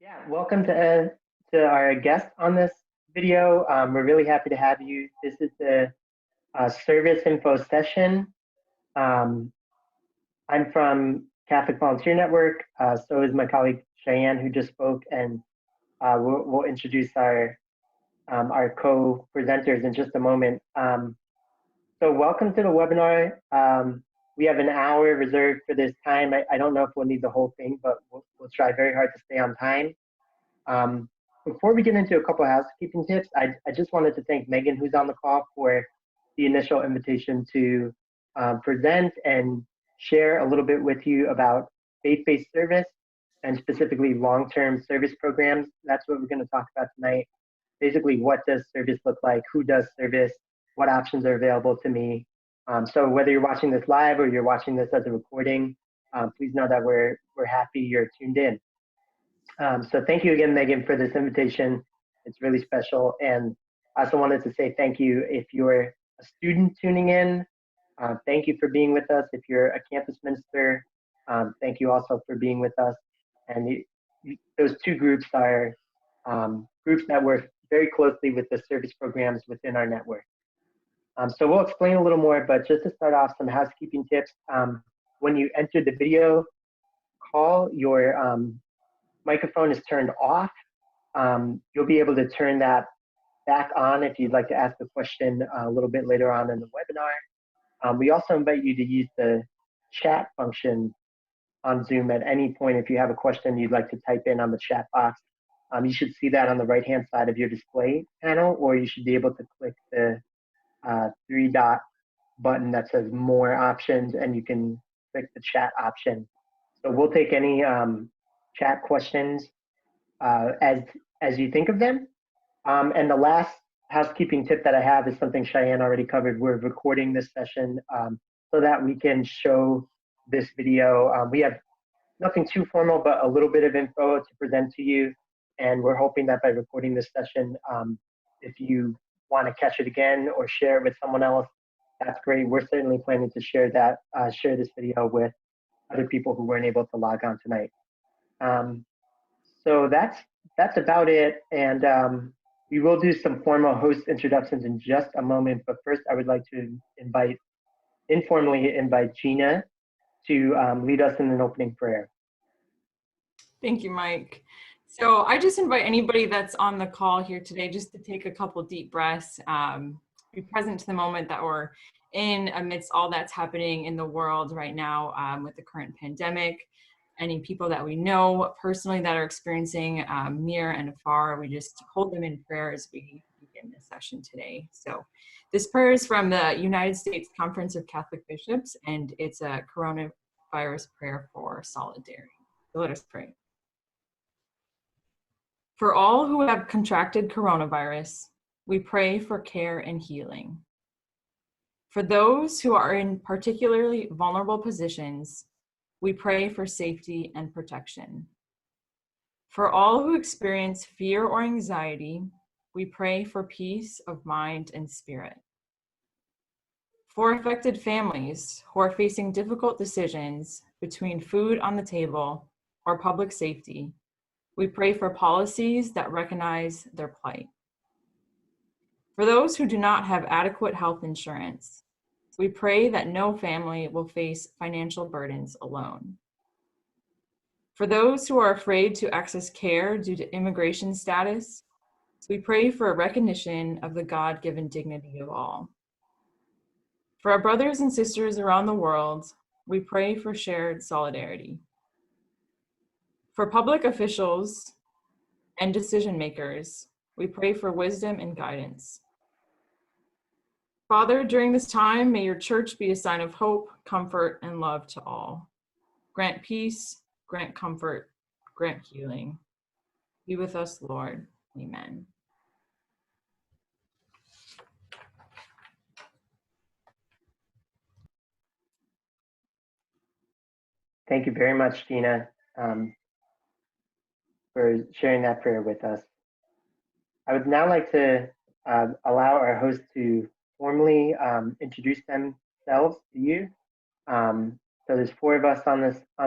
Yeah, welcome to our guest on this video. We're really happy to have you. This is the service info session. Um, I'm from Catholic Volunteer Network. So is my colleague Cheyenne, who just spoke, and we'll introduce our co-presenters in just a moment. So welcome to the webinar. We have an hour reserved for this time. I don't know if we'll need the whole thing, but we'll try very hard to stay on time. Before we get into a couple of housekeeping tips, I just wanted to thank Megan, who's on the call, for the initial invitation to present and share a little bit with you about faith-based service and specifically long-term service programs. That's what we're going to talk about tonight. Basically, what does service look like? Who does service? What options are available to me? So whether you're watching this live or you're watching this as a recording, please know that we're happy you're tuned in. So thank you again, Megan, for this invitation. It's really special. And I also wanted to say thank you if you're a student tuning in. Thank you for being with us. If you're a campus minister, thank you also for being with us. And those two groups are groups that work very closely with the service programs within our network. So we'll explain a little more, but just to start off, some housekeeping tips. When you enter the video call, your microphone is turned off. You'll be able to turn that back on if you'd like to ask a question a little bit later on in the webinar. We also invite you to use the chat function on Zoom at any point. If you have a question you'd like to type in on the chat box, you should see that on the right-hand side of your display panel, or you should be able to click the three-dot button that says More Options, and you can click the chat option. So we'll take any chat questions as you think of them. And the last housekeeping tip that I have is something Cheyenne already covered. We're recording this session so that we can show this video. We have nothing too formal, but a little bit of info to present to you. And we're hoping that by recording this session, if you want to catch it again or share it with someone else, that's great. We're certainly planning to share this video with other people who weren't able to log on tonight. So that's about it. And we will do some formal host introductions in just a moment. But first, I would like to informally invite Gena to lead us in an opening prayer. Thank you, Mike. So I just invite anybody that's on the call here today just to take a couple deep breaths, be present to the moment that we're in amidst all that's happening in the world right now with the current pandemic. Any people that we know personally that are experiencing near and afar, we just hold them in prayer as we begin this session today. So this prayer is from the United States Conference of Catholic Bishops, and it's a coronavirus prayer for solidarity. So let us pray. For all who have contracted coronavirus, we pray for care and healing. For those who are in particularly vulnerable positions, we pray for safety and protection. For all who experience fear or anxiety, we pray for peace of mind and spirit. For affected families who are facing difficult decisions between food on the table or public safety, we pray for policies that recognize their plight. For those who do not have adequate health insurance, we pray that no family will face financial burdens alone. For those who are afraid to access care due to immigration status, we pray for a recognition of the God-given dignity of all. For our brothers and sisters around the world, we pray for shared solidarity. For public officials and decision makers, we pray for wisdom and guidance. Father, during this time, may your church be a sign of hope, comfort, and love to all. Grant peace, grant comfort, grant healing. Be with us, Lord. Amen. Thank you very much, Gena, for sharing that prayer with us. I would now like to allow our hosts to formally introduce themselves to you. So there's four of us on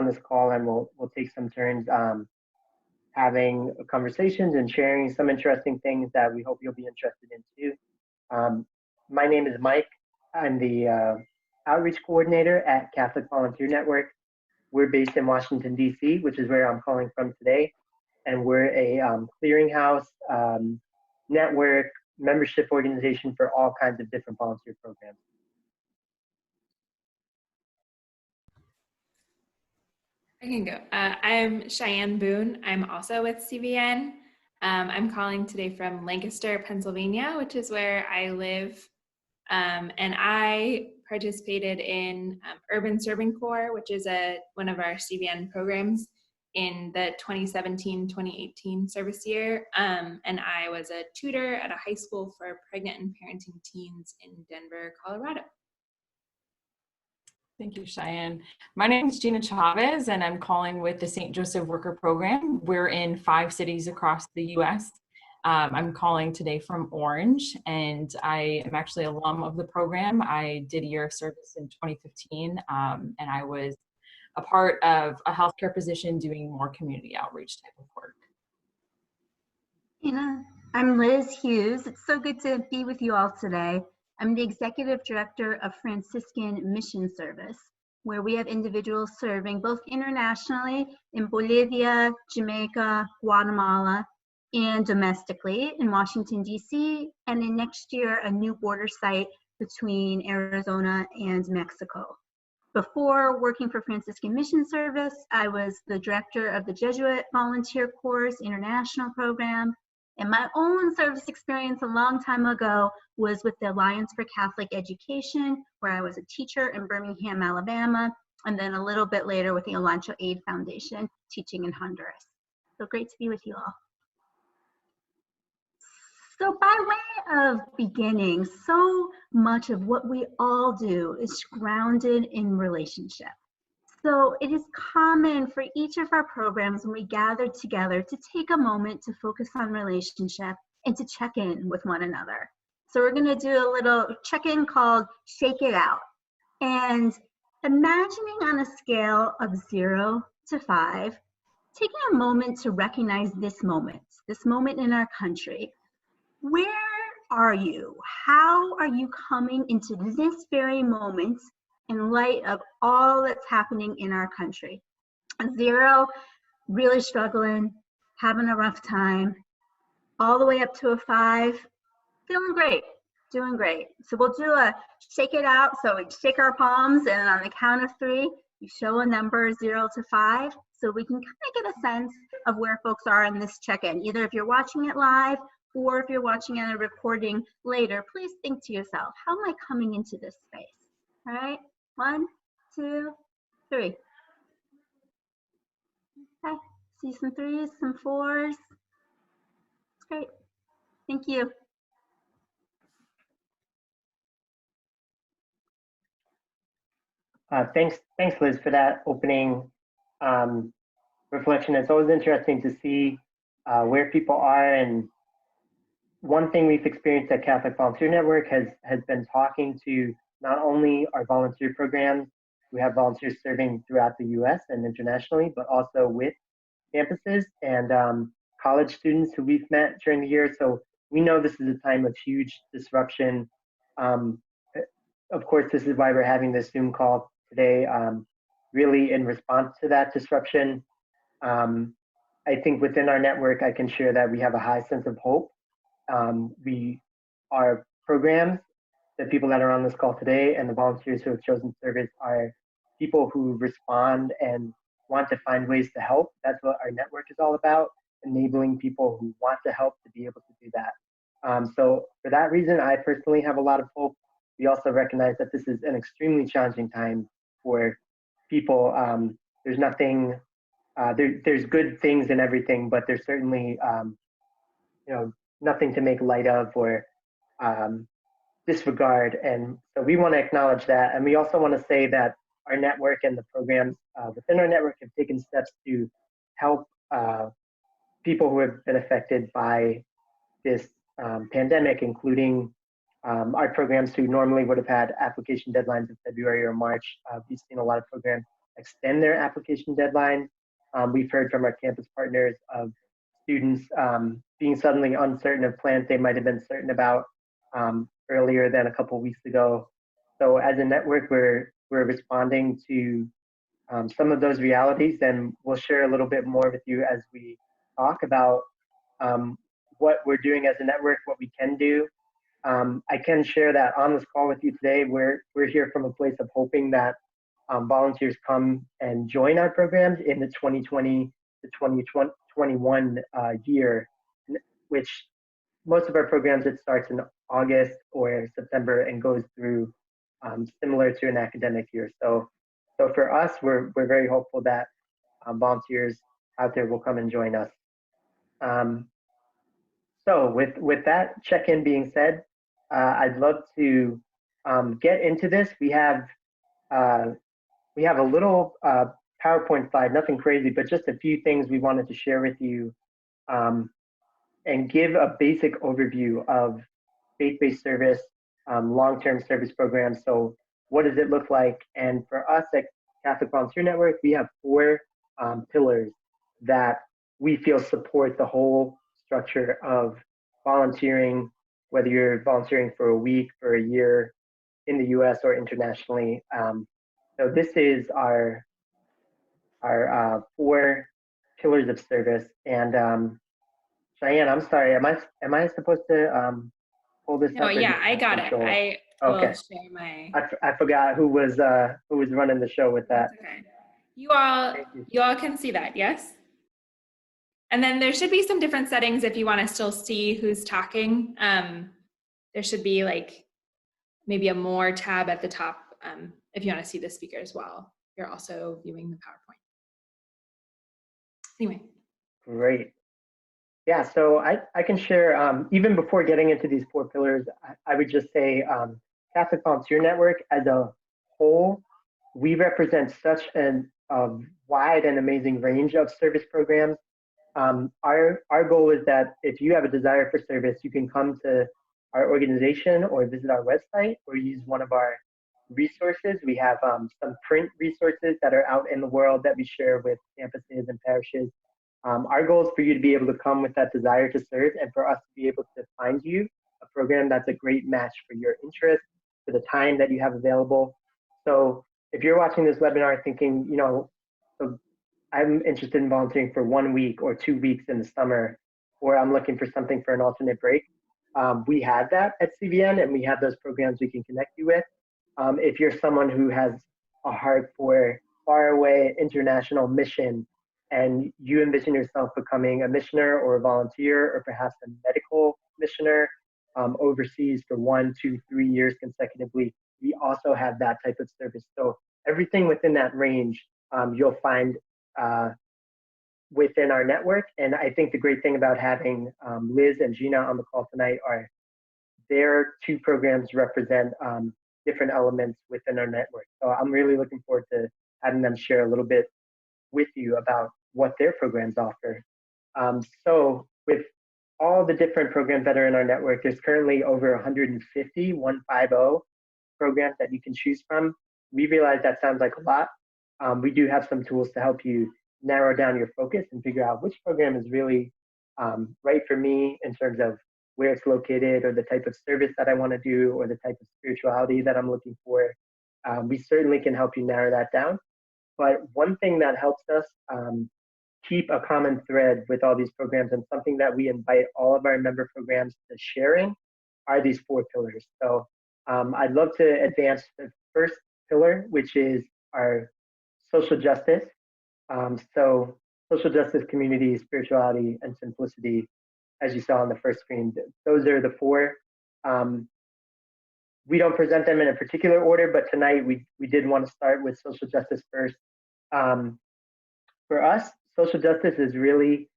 this call, and we'll take some turns having conversations and sharing some interesting things that we hope you'll be interested in too. My name is Mike. I'm the outreach coordinator at Catholic Volunteer Network. We're based in Washington, D.C., which is where I'm calling from today. And we're a clearinghouse, network, membership organization for all kinds of different volunteer programs. I can go. I'm Cheyenne Boone. I'm also with CVN. I'm calling today from Lancaster, Pennsylvania, which is where I live. And I participated in Urban Serving Corps, which is one of our CVN programs in the 2017-2018 service year. And I was a tutor at a high school for pregnant and parenting teens in Denver, Colorado. Thank you, Cheyenne. My name is Gena Chavez, and I'm calling with the St. Joseph Worker Program. We're in 5 cities across the U.S. I'm calling today from Orange, and I am actually an alum of the program. I did a year of service in 2015, and I was a part of a healthcare position doing more community outreach type of work. I'm Liz Hughes. It's so good to be with you all today. I'm the Executive Director of Franciscan Mission Service, where we have individuals serving both internationally in Bolivia, Jamaica, Guatemala, and domestically in Washington, D.C., and in next year, a new border site between Arizona and Mexico. Before working for Franciscan Mission Service, I was the director of the Jesuit Volunteer Corps International Program. And my own service experience a long time ago was with the Alliance for Catholic Education, where I was a teacher in Birmingham, Alabama, and then a little bit later with the Elancho Aid Foundation, teaching in Honduras. So great to be with you all. So by way of beginning, so much of what we all do is grounded in relationship. So it is common for each of our programs when we gather together to take a moment to focus on relationship and to check in with one another. So we're gonna do a little check-in called Shake It Out. And imagining on a scale of 0 to 5, taking a moment to recognize this moment in our country. Where are you? How are you coming into this very moment in light of all that's happening in our country? 0, really struggling, having a rough time, all the way up to a 5, feeling great, doing great. So we'll do a shake it out. So we shake our palms, and on the count of 3, you show a number 0 to 5, so we can kind of get a sense of where folks are in this check-in. Either if you're watching it live, or if you're watching it a recording later, please think to yourself, how am I coming into this space? All right, 1, 2, 3. Okay, see some 3s, some 4s. Great, thank you. Thanks, Liz, for that opening reflection. It's always interesting to see where people are, and one thing we've experienced at Catholic Volunteer Network has been talking to not only our volunteer programs, we have volunteers serving throughout the US and internationally, but also with campuses and college students who we've met during the year. So we know this is a time of huge disruption. Of course, this is why we're having this Zoom call today, really in response to that disruption. I think within our network, I can share that we have a high sense of hope. Our programs, the people that are on this call today, and the volunteers who have chosen service are people who respond and want to find ways to help. That's what our network is all about, enabling people who want to help to be able to do that. So for that reason, I personally have a lot of hope. We also recognize that this is an extremely challenging time for people. There's nothing, there's good things in everything, but there's certainly, nothing to make light of or disregard. And so we want to acknowledge that. And we also want to say that our network and the programs within our network have taken steps to help people who have been affected by this pandemic, including our programs who normally would have had application deadlines in February or March. We've seen a lot of programs extend their application deadlines. We've heard from our campus partners of students being suddenly uncertain of plans they might have been certain about earlier than a couple weeks ago. So as a network, we're responding to some of those realities, and we'll share a little bit more with you as we talk about what we're doing as a network, what we can do. I can share that on this call with you today, we're here from a place of hoping that volunteers come and join our programs in the 2020 to 2021 year, which most of our programs, it starts in August or September and goes through similar to an academic year. So for us, we're very hopeful that volunteers out there will come and join us. So with that check-in being said, I'd love to get into this. We have a little PowerPoint slide, nothing crazy, but just a few things we wanted to share with you and give a basic overview of faith-based service, long-term service programs. So what does it look like? And for us at Catholic Volunteer Network, we have 4 pillars that we feel support the whole structure of volunteering, whether you're volunteering for a week, for a year in the US or internationally. So this is our 4 pillars of service. And Cheyenne, I'm sorry, am I supposed to pull this No, up? yeah, I got it. I Okay. will share my. I forgot who was running the show with that. Okay. You all can see that, yes? And then there should be some different settings if you want to still see who's talking. There should be like maybe a more tab at the top if you want to see the speaker as well. You're also viewing the PowerPoint. Anyway. Great. Yeah, so I can share, even before getting into these 4 pillars, I would just say Catholic Volunteer Network as a whole, we represent such a wide and amazing range of service programs. Our goal is that if you have a desire for service, you can come to our organization or visit our website or use one of our resources. We have some print resources that are out in the world that we share with campuses and parishes. Our goal is for you to be able to come with that desire to serve and for us to be able to find you a program that's a great match for your interest, for the time that you have available. So if you're watching this webinar thinking, so I'm interested in volunteering for 1 week or 2 weeks in the summer, or I'm looking for something for an alternate break, we have that at CVN and we have those programs we can connect you with. If you're someone who has a heart for faraway international mission, and you envision yourself becoming a missioner or a volunteer or perhaps a medical missioner overseas for 1, 2, 3 years consecutively, we also have that type of service. So everything within that range you'll find within our network. And I think the great thing about having Liz and Gena on the call tonight are their 2 programs represent different elements within our network. So I'm really looking forward to having them share a little bit with you about what their programs offer. So with all the different programs that are in our network, there's currently over 150 programs that you can choose from. We realize that sounds like a lot. We do have some tools to help you narrow down your focus and figure out which program is really right for me in terms of where it's located or the type of service that I want to do or the type of spirituality that I'm looking for. We certainly can help you narrow that down. But one thing that helps us keep a common thread with all these programs and something that we invite all of our member programs to sharing are these 4 pillars. So I'd love to advance the first pillar, which is our social justice. So social justice, community, spirituality, and simplicity, as you saw on the first screen, those are the 4. We don't present them in a particular order, but tonight we did want to start with social justice first. For us, social justice is really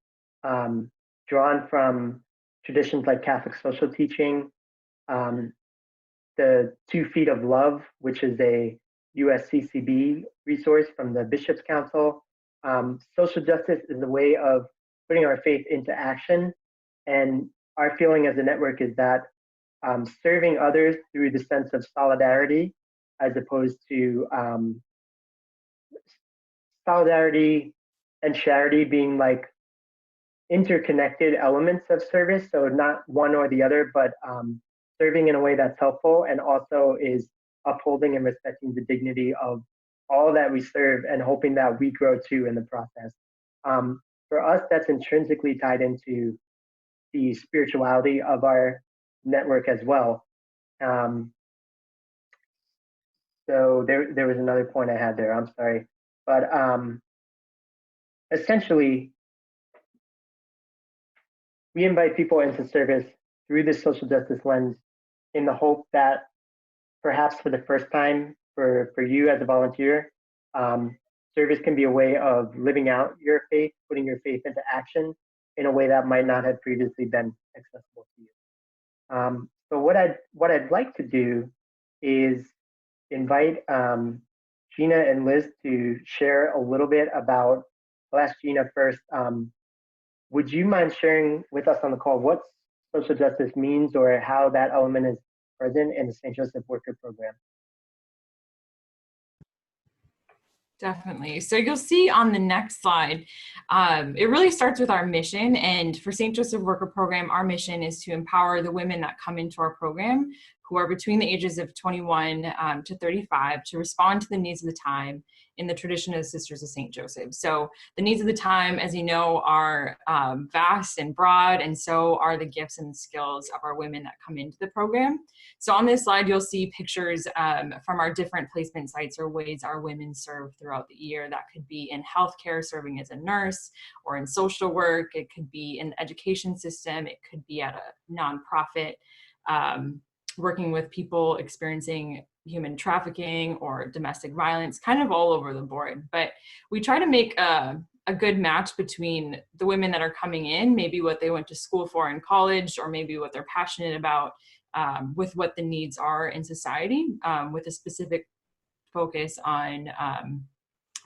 drawn from traditions like Catholic social teaching, the 2 Feet of Love, which is a USCCB resource from the Bishops' Council. Social justice is a way of putting our faith into action. And our feeling as a network is that serving others through the sense of solidarity, as opposed to solidarity and charity being like interconnected elements of service. So not one or the other, but serving in a way that's helpful and also is upholding and respecting the dignity of all that we serve and hoping that we grow too in the process. For us, that's intrinsically tied into the spirituality of our network as well. So there was another point I had there, I'm sorry. But essentially, we invite people into service through this social justice lens in the hope that perhaps for the first time for you as a volunteer, service can be a way of living out your faith, putting your faith into action in a way that might not have previously been accessible to you. So what I'd like to do is invite Gena and Liz to share a little bit about, I'll ask Gena first. Would you mind sharing with us on the call what social justice means or how that element is present in the St. Joseph Worker Program? Definitely. So you'll see on the next slide, it really starts with our mission. And for St. Joseph Worker Program, our mission is to empower the women that come into our program who are between the ages of 21 to 35 to respond to the needs of the time in the tradition of the Sisters of St. Joseph. So the needs of the time, as you know, are vast and broad, and so are the gifts and skills of our women that come into the program. So on this slide, you'll see pictures from our different placement sites or ways our women serve throughout the year. That could be in healthcare, serving as a nurse, or in social work. It could be in the education system. It could be at a nonprofit, working with people experiencing human trafficking or domestic violence, kind of all over the board. But we try to make a good match between the women that are coming in, maybe what they went to school for in college, or maybe what they're passionate about, with what the needs are in society, with a specific focus on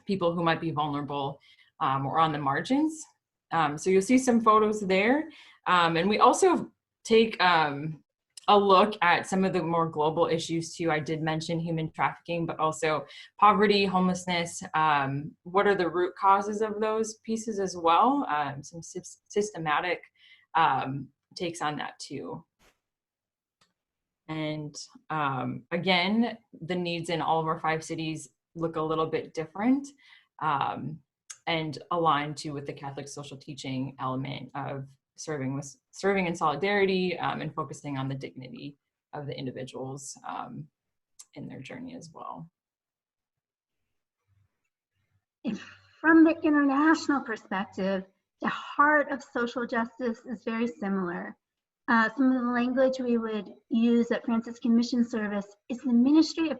people who might be vulnerable or on the margins. So you'll see some photos there. And we also take a look at some of the more global issues too. I did mention human trafficking, but also poverty, homelessness. What are the root causes of those pieces as well? Some systematic takes on that too. And again, the needs in all of our 5 cities look a little bit different and aligned to with the Catholic social teaching element of serving in solidarity and focusing on the dignity of the individuals in their journey as well. From the international perspective, the heart of social justice is very similar. Some of the language we would use at Franciscan Mission Service is the ministry of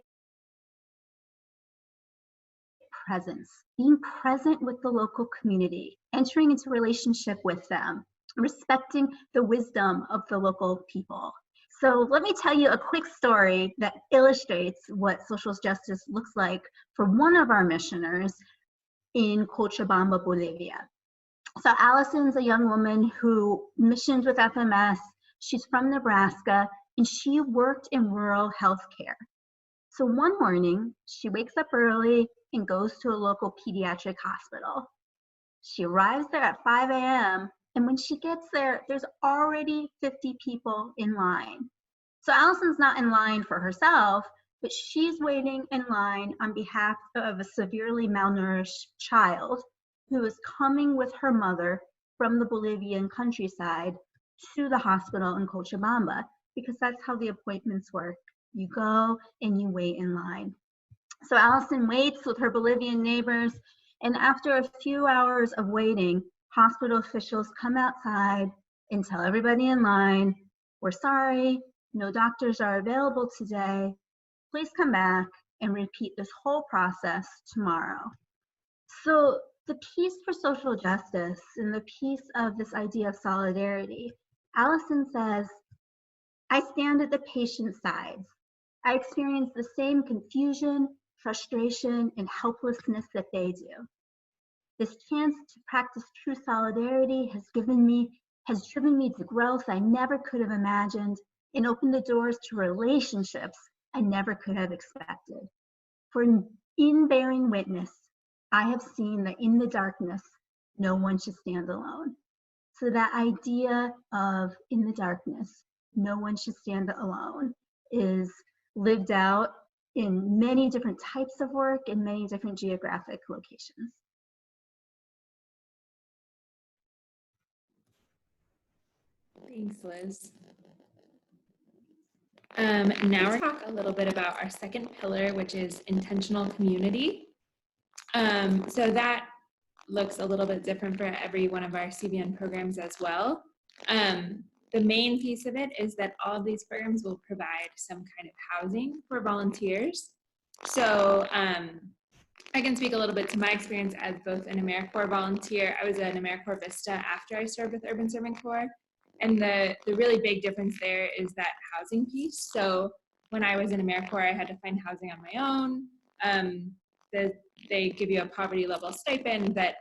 presence, being present with the local community, entering into relationship with them, respecting the wisdom of the local people. So let me tell you a quick story that illustrates what social justice looks like for one of our missioners in Cochabamba, Bolivia. So Allison's a young woman who missioned with FMS. She's from Nebraska, and she worked in rural healthcare. So one morning, she wakes up early and goes to a local pediatric hospital. She arrives there at 5 a.m., and when she gets there, there's already 50 people in line. So Allison's not in line for herself, but she's waiting in line on behalf of a severely malnourished child who is coming with her mother from the Bolivian countryside to the hospital in Cochabamba, because that's how the appointments work. You go and you wait in line. So Allison waits with her Bolivian neighbors, and after a few hours of waiting, hospital officials come outside and tell everybody in line, "We're sorry, no doctors are available today. Please come back and repeat this whole process tomorrow." So the piece for social justice and the piece of this idea of solidarity, Allison says, I stand at the patient's side. I experience the same confusion, frustration, and helplessness that they do. This chance to practice true solidarity has driven me to growth I never could have imagined and opened the doors to relationships I never could have expected. For in bearing witness, I have seen that in the darkness, no one should stand alone. So that idea of in the darkness, no one should stand alone is lived out in many different types of work in many different geographic locations. Thanks, Liz. Now we're going to talk a little bit about our second pillar, which is intentional community. So that looks a little bit different for every one of our CBN programs as well. The main piece of it is that all of these programs will provide some kind of housing for volunteers. So I can speak a little bit to my experience as both an AmeriCorps volunteer. I was an AmeriCorps Vista after I served with Urban Serving Corps. And the really big difference there is that housing piece. So when I was in AmeriCorps, I had to find housing on my own. They give you a poverty level stipend that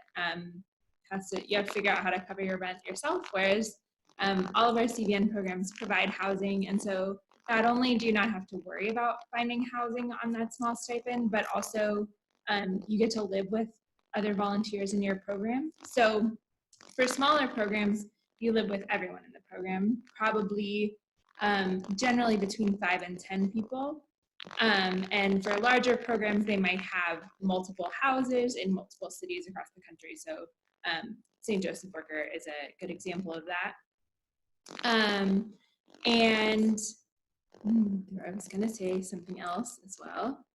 you have to figure out how to cover your rent yourself, whereas all of our CBN programs provide housing. And so not only do you not have to worry about finding housing on that small stipend, but also you get to live with other volunteers in your program. So for smaller programs, you live with everyone in the program, probably generally between 5 and 10 people. And for larger programs, they might have multiple houses in multiple cities across the country. So St. Joseph Worker is a good example of that. And I was going to say something else as well.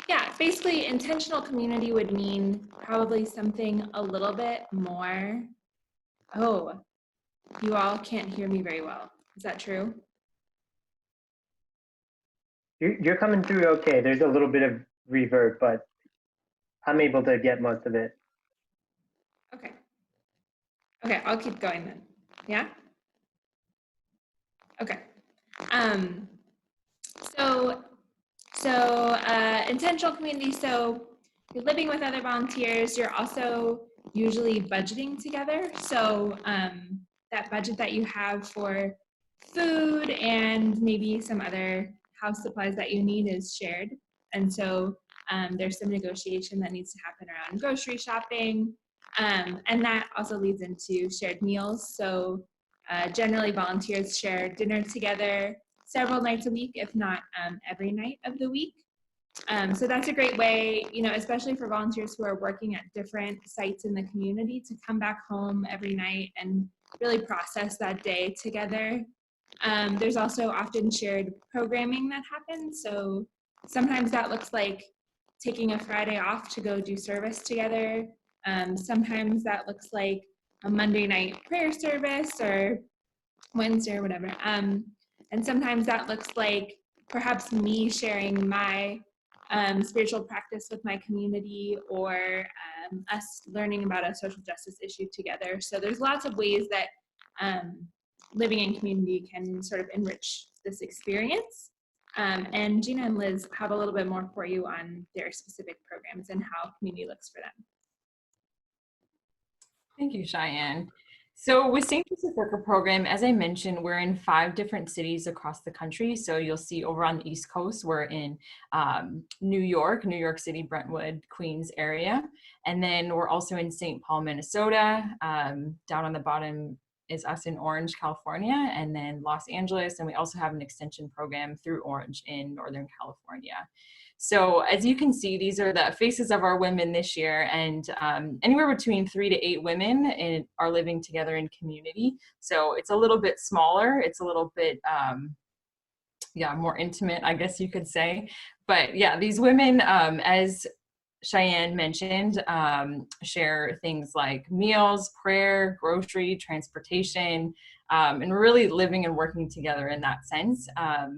Yeah, basically intentional community would mean probably something a little bit more. Oh, you all can't hear me very well. Is that true? You're coming through okay. There's a little bit of reverb, but I'm able to get most of it. Okay. Okay, I'll keep going then. Yeah? Okay. So intentional community, so you're living with other volunteers, you're also usually budgeting together. So that budget that you have for food and maybe some other house supplies that you need is shared. And so there's some negotiation that needs to happen around grocery shopping. And that also leads into shared meals. So generally volunteers share dinner together several nights a week, if not every night of the week. So that's a great way, especially for volunteers who are working at different sites in the community, to come back home every night and really process that day together. There's also often shared programming that happens. So sometimes that looks like taking a Friday off to go do service together. Sometimes that looks like a Monday night prayer service or Wednesday or whatever. And sometimes that looks like perhaps me sharing my spiritual practice with my community, or us learning about a social justice issue together. So there's lots of ways that living in community can sort of enrich this experience. And Gena and Liz have a little bit more for you on their specific programs and how community looks for them. Thank you, Cheyenne. So with St. Joseph Worker Program, as I mentioned, we're in 5 different cities across the country. So you'll see over on the East Coast, we're in New York City, Brentwood, Queens area. And then we're also in St. Paul, Minnesota. Down on the bottom is us in Orange, California, and then Los Angeles. And we also have an extension program through Orange in Northern California. So as you can see, these are the faces of our women this year, and anywhere between 3 to 8 women are living together in community. So it's a little bit smaller. It's a little bit, more intimate, I guess you could say. But yeah, these women, as Cheyenne mentioned, share things like meals, prayer, grocery, transportation, and really living and working together in that sense.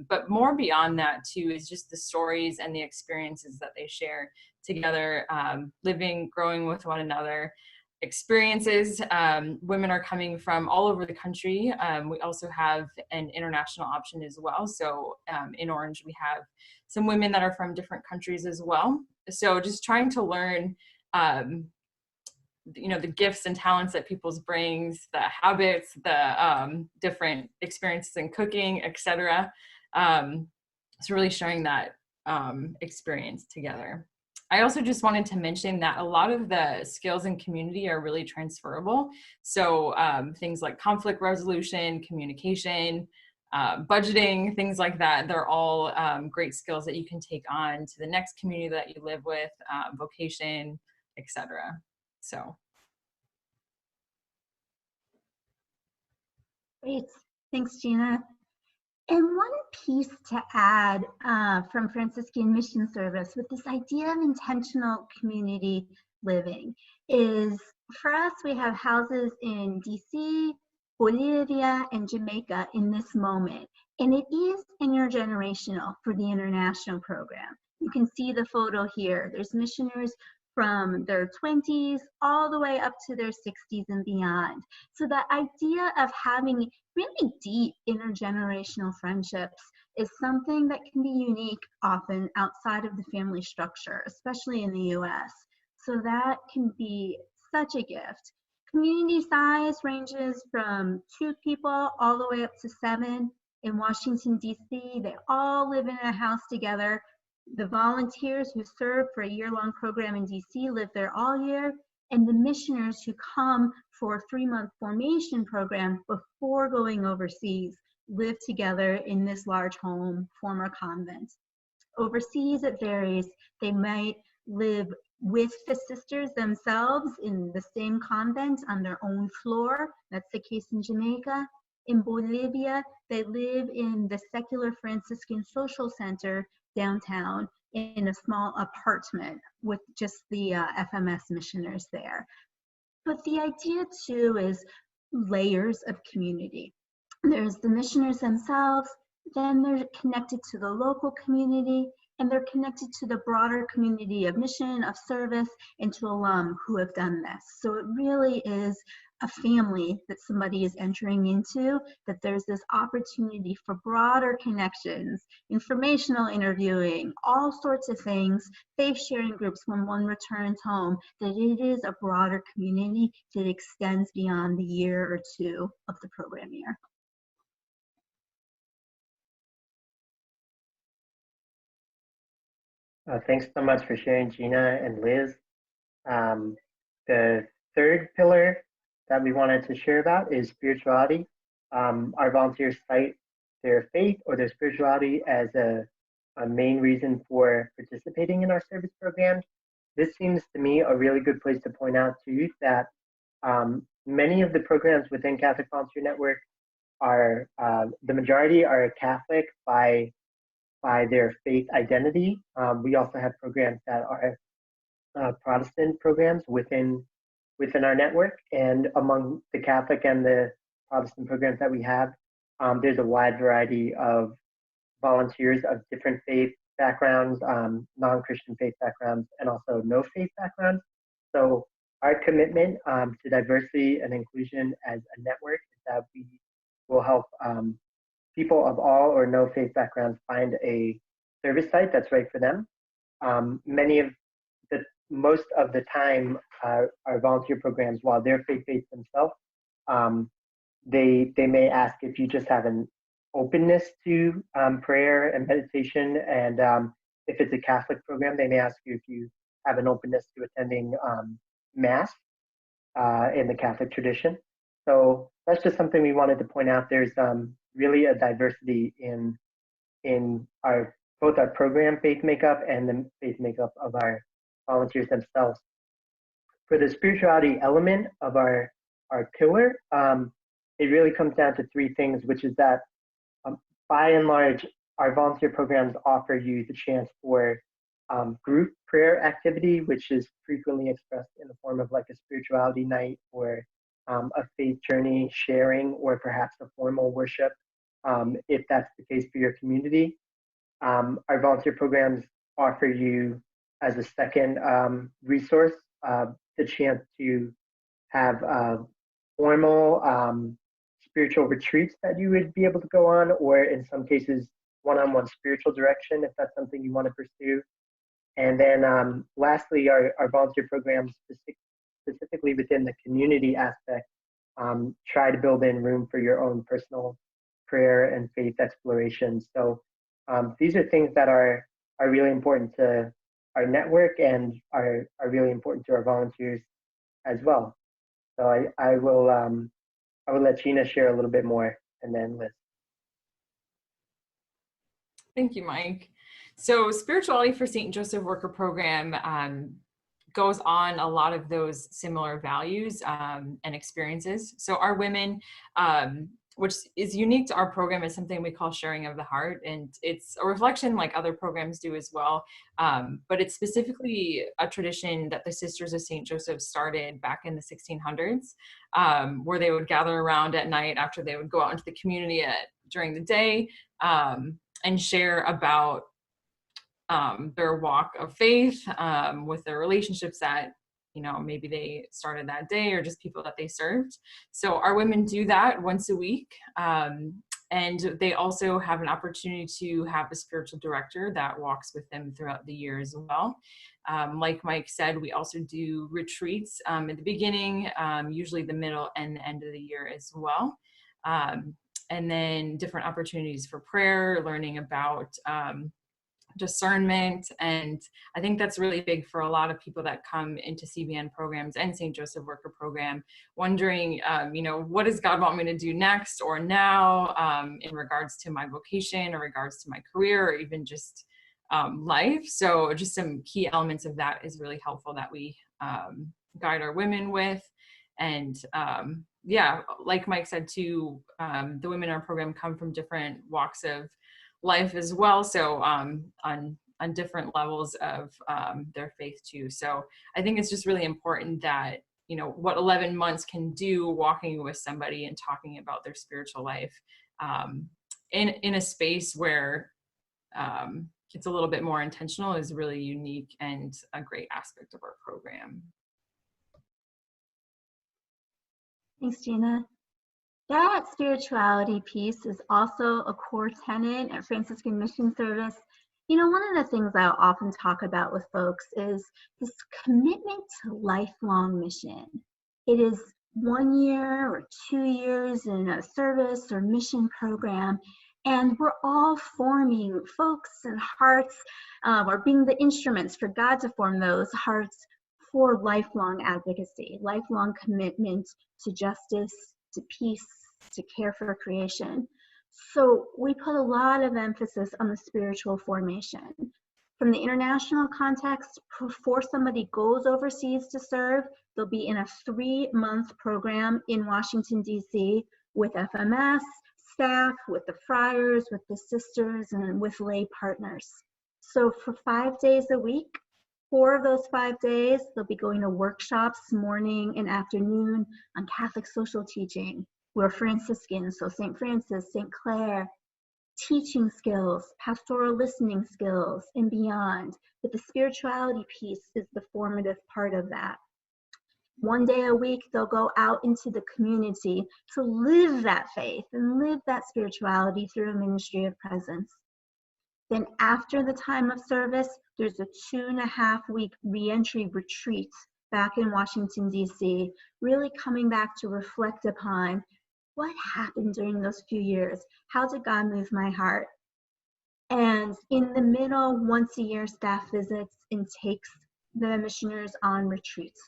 But more beyond that too is just the stories and the experiences that they share together, living, growing with one another. Experiences, women are coming from all over the country. We also have an international option as well. So in Orange, we have some women that are from different countries as well. So just trying to learn, the gifts and talents that people's brings, the habits, the different experiences in cooking, etc. So really sharing that experience together. I also just wanted to mention that a lot of the skills in community are really transferable. So things like conflict resolution, communication, budgeting, things like that, they're all great skills that you can take on to the next community that you live with, vocation, etc. So. Great. Thanks, Gina. And one piece to add from Franciscan Mission Service with this idea of intentional community living is, for us, we have houses in DC, Bolivia, and Jamaica in this moment. And it is intergenerational for the international program. You can see the photo here. There's missioners from their 20s all the way up to their 60s and beyond. So the idea of having really deep intergenerational friendships is something that can be unique often outside of the family structure, especially in the US. So that can be such a gift. Community size ranges from 2 people all the way up to 7. In Washington, DC, they all live in a house together. The volunteers who serve for a year-long program in DC live there all year, and the missioners who come for a 3-month formation program before going overseas live together in this large home, former convent. Overseas, it varies. They might live with the sisters themselves in the same convent on their own floor. That's the case in Jamaica. In Bolivia, they live in the secular Franciscan Social Center downtown in a small apartment with just the FMS missioners there. But the idea too is layers of community. There's the missioners themselves, then they're connected to the local community, and they're connected to the broader community of mission, of service, and to alum who have done this. So it really is a family that somebody is entering into, that there's this opportunity for broader connections, informational interviewing, all sorts of things, faith sharing groups when one returns home, that it is a broader community that extends beyond the year or 2 of the program year. Thanks so much for sharing, Gina and Liz. The third pillar that we wanted to share about is spirituality. Our volunteers cite their faith or their spirituality as a main reason for participating in our service programs. This seems to me a really good place to point out to you that many of the programs within Catholic Volunteer Network are, the majority are Catholic by their faith identity. We also have programs that are Protestant programs within our network, and among the Catholic and the Protestant programs that we have, there's a wide variety of volunteers of different faith backgrounds, non-Christian faith backgrounds, and also no faith backgrounds. So our commitment to diversity and inclusion as a network is that we will help people of all or no faith backgrounds find a service site that's right for them. Most of the time, our volunteer programs, while they're faith-based themselves, they may ask if you just have an openness to prayer and meditation, and if it's a Catholic program, they may ask you if you have an openness to attending Mass in the Catholic tradition. So that's just something we wanted to point out. There's really a diversity in both our program faith makeup and the faith makeup of our volunteers themselves. For the spirituality element of our pillar, it really comes down to 3 things, which is that by and large, our volunteer programs offer you the chance for group prayer activity, which is frequently expressed in the form of like a spirituality night or a faith journey sharing, or perhaps a formal worship, if that's the case for your community. Our volunteer programs offer you, as a second resource, the chance to have formal spiritual retreats that you would be able to go on, or in some cases, one-on-one spiritual direction, if that's something you want to pursue. And then lastly, our volunteer programs, specifically within the community aspect, try to build in room for your own personal prayer and faith exploration. So these are things that are really important to our network and are really important to our volunteers as well. So I will let Gena share a little bit more, and then Liz. Thank you, Mike. So Spirituality for St. Joseph Worker Program goes on a lot of those similar values and experiences. So our women, which is unique to our program, is something we call sharing of the heart. And it's a reflection like other programs do as well. But it's specifically a tradition that the Sisters of St. Joseph started back in the 1600s, where they would gather around at night after they would go out into the community during the day and share about their walk of faith with their relationships that, maybe they started that day, or just people that they served. So our women do that once a week. And they also have an opportunity to have a spiritual director that walks with them throughout the year as well. Like Mike said, we also do retreats at the beginning, usually the middle and the end of the year as well. And then different opportunities for prayer, learning about discernment. And I think that's really big for a lot of people that come into CBN programs and St. Joseph Worker Program, wondering, what does God want me to do next or now in regards to my vocation or regards to my career, or even just life. So just some key elements of that is really helpful that we guide our women with. And like Mike said too, the women in our program come from different walks of life as well, so on different levels of their faith too. So I think it's just really important that what 11 months can do, walking with somebody and talking about their spiritual life in a space where it's a little bit more intentional, is really unique and a great aspect of our program. Thanks, Gena. That spirituality piece is also a core tenet at Franciscan Mission Service. One of the things I often talk about with folks is this commitment to lifelong mission. It is 1 year or 2 years in a service or mission program, and we're all forming folks and hearts, or being the instruments for God to form those hearts for lifelong advocacy, lifelong commitment to justice, to peace, to care for creation. So we put a lot of emphasis on the spiritual formation. From the international context, before somebody goes overseas to serve, they'll be in a 3-month program in Washington, D.C. with FMS, staff, with the friars, with the sisters, and with lay partners. So for 5 days a week, 4 of those 5 days, they'll be going to workshops morning and afternoon on Catholic social teaching. We're Franciscan, so St. Francis, St. Clare, teaching skills, pastoral listening skills, and beyond. But the spirituality piece is the formative part of that. 1 day a week, they'll go out into the community to live that faith and live that spirituality through a ministry of presence. Then after the time of service, there's a 2.5-week reentry retreat back in Washington, D.C., really coming back to reflect upon what happened during those few years. How did God move my heart? And in the middle, once a year, staff visits and takes the missioners on retreats.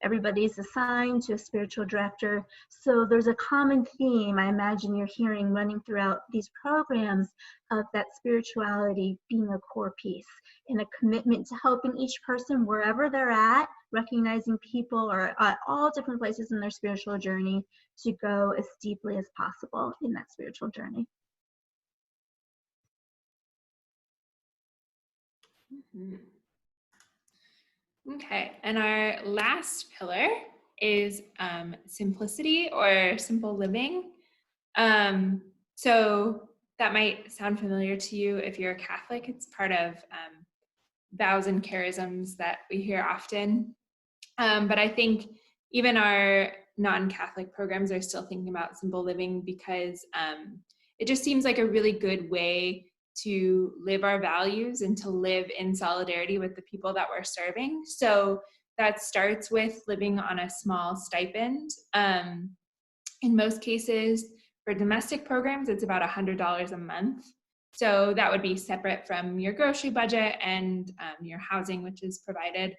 Everybody's assigned to a spiritual director. So there's a common theme I imagine you're hearing running throughout these programs of that spirituality being a core piece and a commitment to helping each person wherever they're at, recognizing people are at all different places in their spiritual journey to go as deeply as possible in that spiritual journey. Mm-hmm. Okay, and our last pillar is simplicity or simple living. So that might sound familiar to you if you're a Catholic. It's part of vows and charisms that we hear often. But I think even our non-Catholic programs are still thinking about simple living because it just seems like a really good way to live our values and to live in solidarity with the people that we're serving. So that starts with living on a small stipend. In most cases, for domestic programs, it's about $100 a month. So that would be separate from your grocery budget and your housing, which is provided.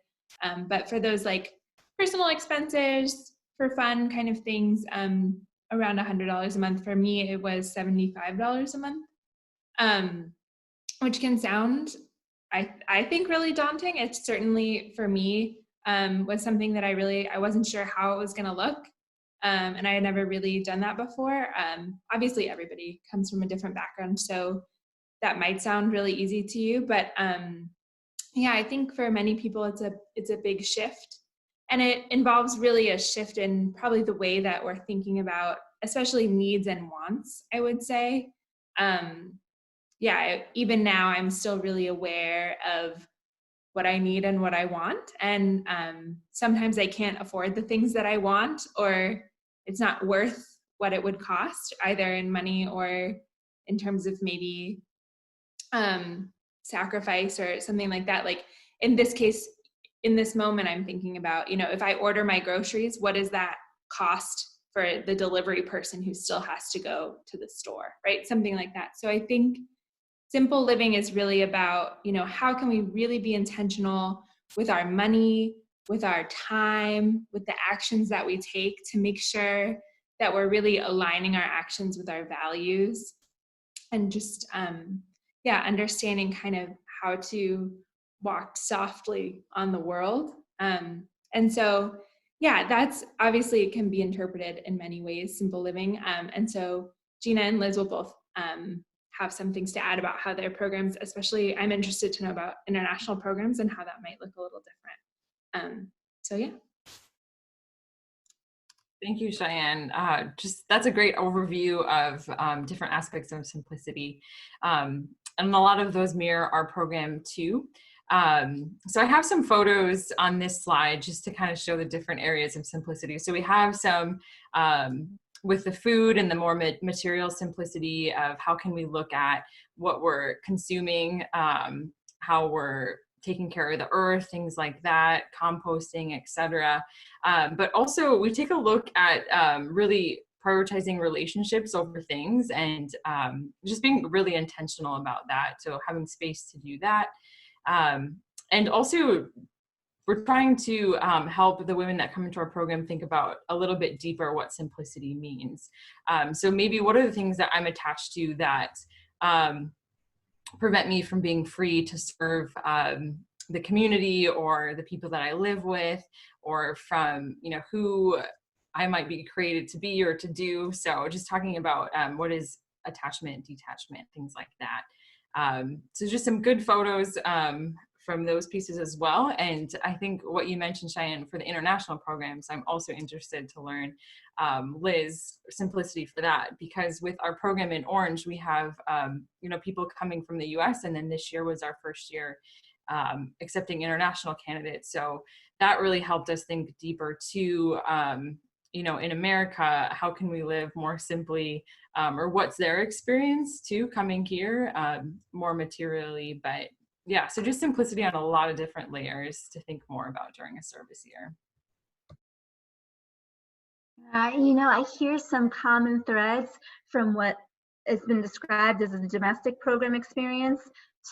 But for those like personal expenses, for fun kind of things, around $100 a month. For me, it was $75 a month, which can sound, I think, really daunting. It's certainly, for me, was something that I wasn't sure how it was going to look. And I had never really done that before. Obviously, everybody comes from a different background, so that might sound really easy to you. But yeah, I think for many people, it's a big shift. And it involves really a shift in probably the way that we're thinking about, especially needs and wants, I would say. Yeah, even now, I'm still really aware of what I need and what I want. And sometimes I can't afford the things that I want, or it's not worth what it would cost, either in money or in terms of maybe sacrifice or something like that. Like in this case, in this moment, I'm thinking about, if I order my groceries, what does that cost for the delivery person who still has to go to the store, right? Something like that. So I think simple living is really about, how can we really be intentional with our money, with our time, with the actions that we take to make sure that we're really aligning our actions with our values, and just, understanding kind of how to walk softly on the world. And so, that's obviously, it can be interpreted in many ways, simple living. And so Gena and Liz will both have some things to add about how their programs, especially I'm interested to know about international programs and how that might look a little different. So yeah. Thank you, Cheyenne. That's a great overview of different aspects of simplicity. And a lot of those mirror our program too. So I have some photos on this slide just to kind of show the different areas of simplicity. So we have some with the food and the more material simplicity of how can we look at what we're consuming, how we're taking care of the earth, things like that, composting, etc. But also we take a look at really prioritizing relationships over things, and just being really intentional about that. So having space to do that. And also we're trying to help the women that come into our program think about a little bit deeper what simplicity means. So maybe what are the things that I'm attached to that prevent me from being free to serve the community or the people that I live with, or from, who I might be created to be or to do. So just talking about what is attachment, detachment, things like that. So just some good photos from those pieces as well. And I think what you mentioned, Cheyenne, for the international programs, I'm also interested to learn, Liz, simplicity for that, because with our program in Orange, we have, people coming from the US, and then this year was our first year accepting international candidates. So that really helped us think deeper too, in America, how can we live more simply, or what's their experience too coming here, more materially, but yeah, so just simplicity on a lot of different layers to think more about during a service year. I hear some common threads from what has been described as a domestic program experience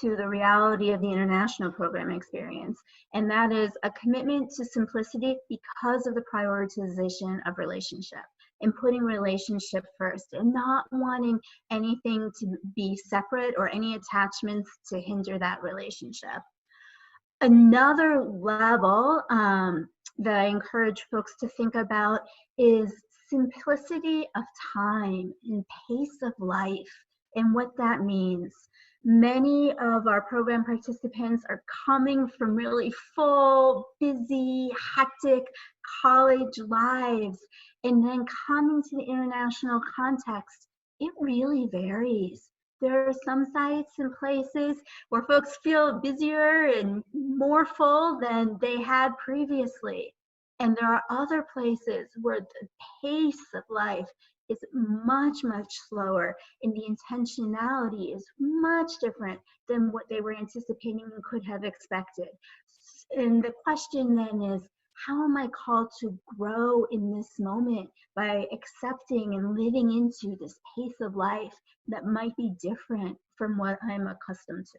to the reality of the international program experience. And that is a commitment to simplicity because of the prioritization of relationship and putting relationship first, and not wanting anything to be separate or any attachments to hinder that relationship. Another level that I encourage folks to think about is simplicity of time and pace of life and what that means. Many of our program participants are coming from really full, busy, hectic college lives, and then coming to the international context, it really varies. There are some sites and places where folks feel busier and more full than they had previously. And there are other places where the pace of life is much, much slower, and the intentionality is much different than what they were anticipating and could have expected. And the question then is, How am I called to grow in this moment by accepting and living into this pace of life that might be different from what I'm accustomed to?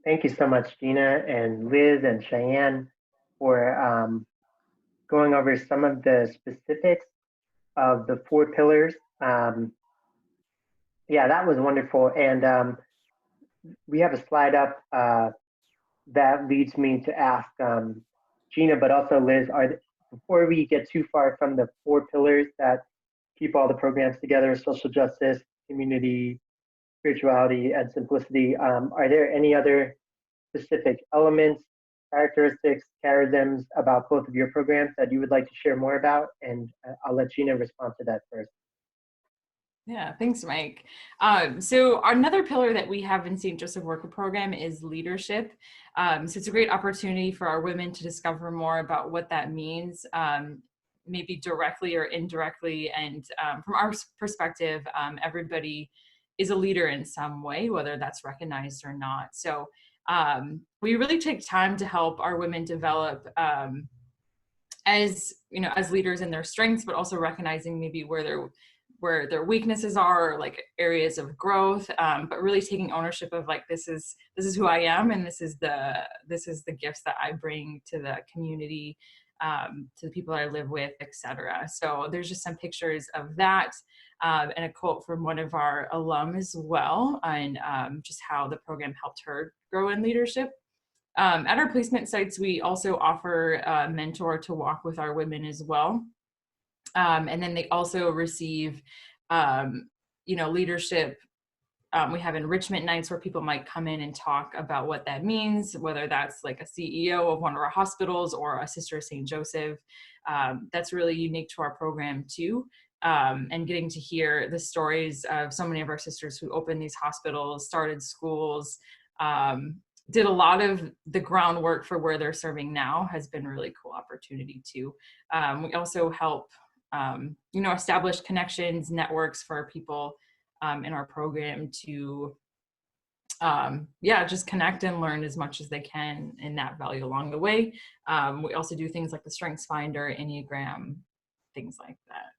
Thank you so much, Gena and Liz and Cheyenne, for going over some of the specifics of the 4 pillars. Yeah, that was wonderful. And we have a slide up that leads me to ask Gena, but also Liz, before we get too far from the 4 pillars that keep all the programs together, social justice, community, spirituality, and simplicity, are there any other specific elements, characteristics, charisms about both of your programs that you would like to share more about? And I'll let Gena respond to that first. Yeah, thanks, Mike. So another pillar that we have in St. Joseph Worker Program is leadership. So it's a great opportunity for our women to discover more about what that means, maybe directly or indirectly. And from our perspective, everybody is a leader in some way, whether that's recognized or not. So we really take time to help our women develop as leaders in their strengths, but also recognizing maybe where their weaknesses are, like areas of growth, but really taking ownership of like, this is who I am, and this is the gifts that I bring to the community, to the people I live with, etc. So there's just some pictures of that, and a quote from one of our alum as well, and just how the program helped her grow in leadership. At our placement sites, we also offer a mentor to walk with our women as well. And then they also receive, leadership. We have enrichment nights where people might come in and talk about what that means, whether that's like a CEO of one of our hospitals or a sister of St. Joseph. That's really unique to our program too. And getting to hear the stories of so many of our sisters who opened these hospitals, started schools, did a lot of the groundwork for where they're serving now has been a really cool opportunity too. We also help establish connections, networks for people in our program to, just connect and learn as much as they can in that value along the way. We also do things like the Strengths Finder, Enneagram, things like that.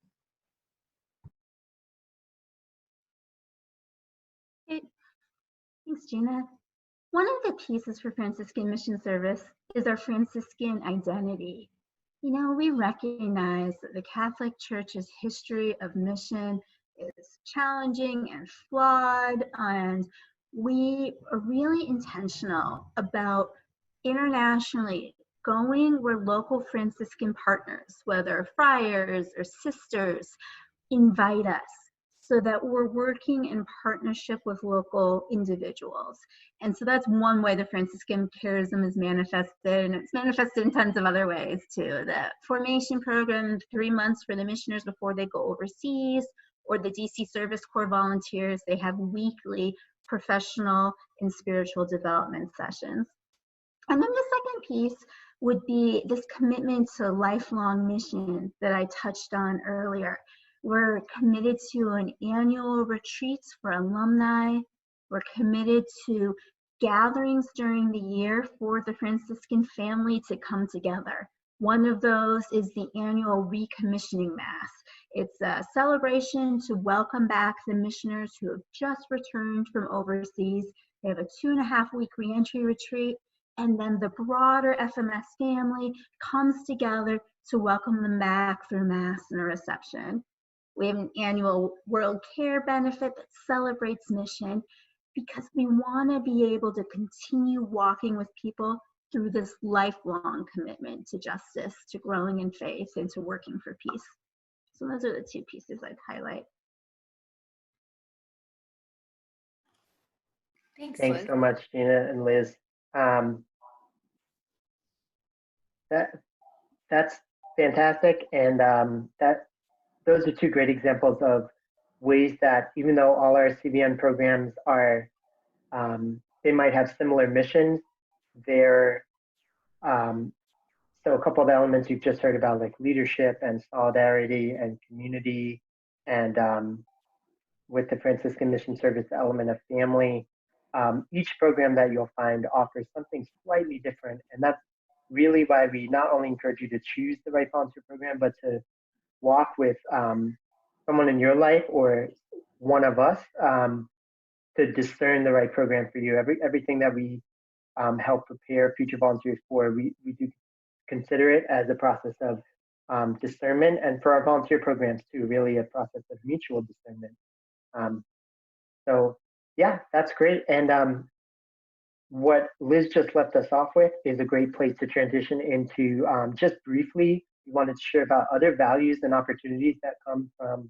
Great. Thanks, Gena. One of the pieces for Franciscan Mission Service is our Franciscan identity. We recognize that the Catholic Church's history of mission is challenging and flawed, and we are really intentional about internationally going where local Franciscan partners, whether friars or sisters, invite us, so that we're working in partnership with local individuals. And so that's one way the Franciscan charism is manifested, and it's manifested in tons of other ways too. The formation program, 3 months for the missioners before they go overseas, or the DC Service Corps volunteers, they have weekly professional and spiritual development sessions. And then the second piece would be this commitment to lifelong mission that I touched on earlier. We're committed to an annual retreats for alumni. We're committed to gatherings during the year for the Franciscan family to come together. One of those is the annual recommissioning mass. It's a celebration to welcome back the missioners who have just returned from overseas. They have a 2.5-week reentry retreat, and then the broader FMS family comes together to welcome them back through mass and a reception. We have an annual World Care benefit that celebrates mission, because we want to be able to continue walking with people through this lifelong commitment to justice, to growing in faith, and to working for peace. So those are the 2 pieces I'd highlight. Thanks, Thanks Liz. so much, Gena and Liz. That's fantastic, and those are 2 great examples of ways that, even though all our CVN programs are, they might have similar missions, they're, so a couple of elements you've just heard about, like leadership and solidarity and community, and with the Franciscan Mission Service element of family. Each program that you'll find offers something slightly different, and that's really why we not only encourage you to choose the right volunteer program, but to walk with someone in your life or one of us to discern the right program for you. Everything that we help prepare future volunteers for, we do consider it as a process of discernment, and for our volunteer programs too, really a process of mutual discernment. So yeah, that's great. And what Liz just left us off with is a great place to transition into just briefly, we wanted to share about other values and opportunities that come from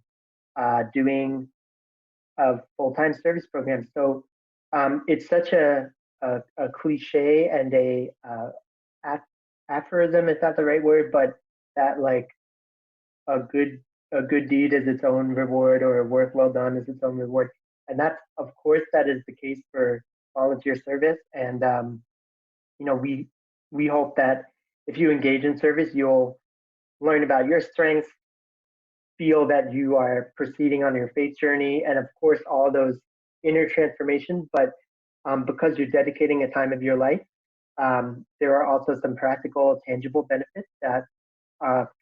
doing a full-time service program. So it's such a cliche and a aphorism, is not the right word, but that like a good deed is its own reward, or work well done is its own reward. And that's, of course, that is the case for volunteer service. And you know, we hope that if you engage in service, you'll learn about your strengths, feel that you are proceeding on your faith journey, and of course, all those inner transformations. But because you're dedicating a time of your life, there are also some practical, tangible benefits that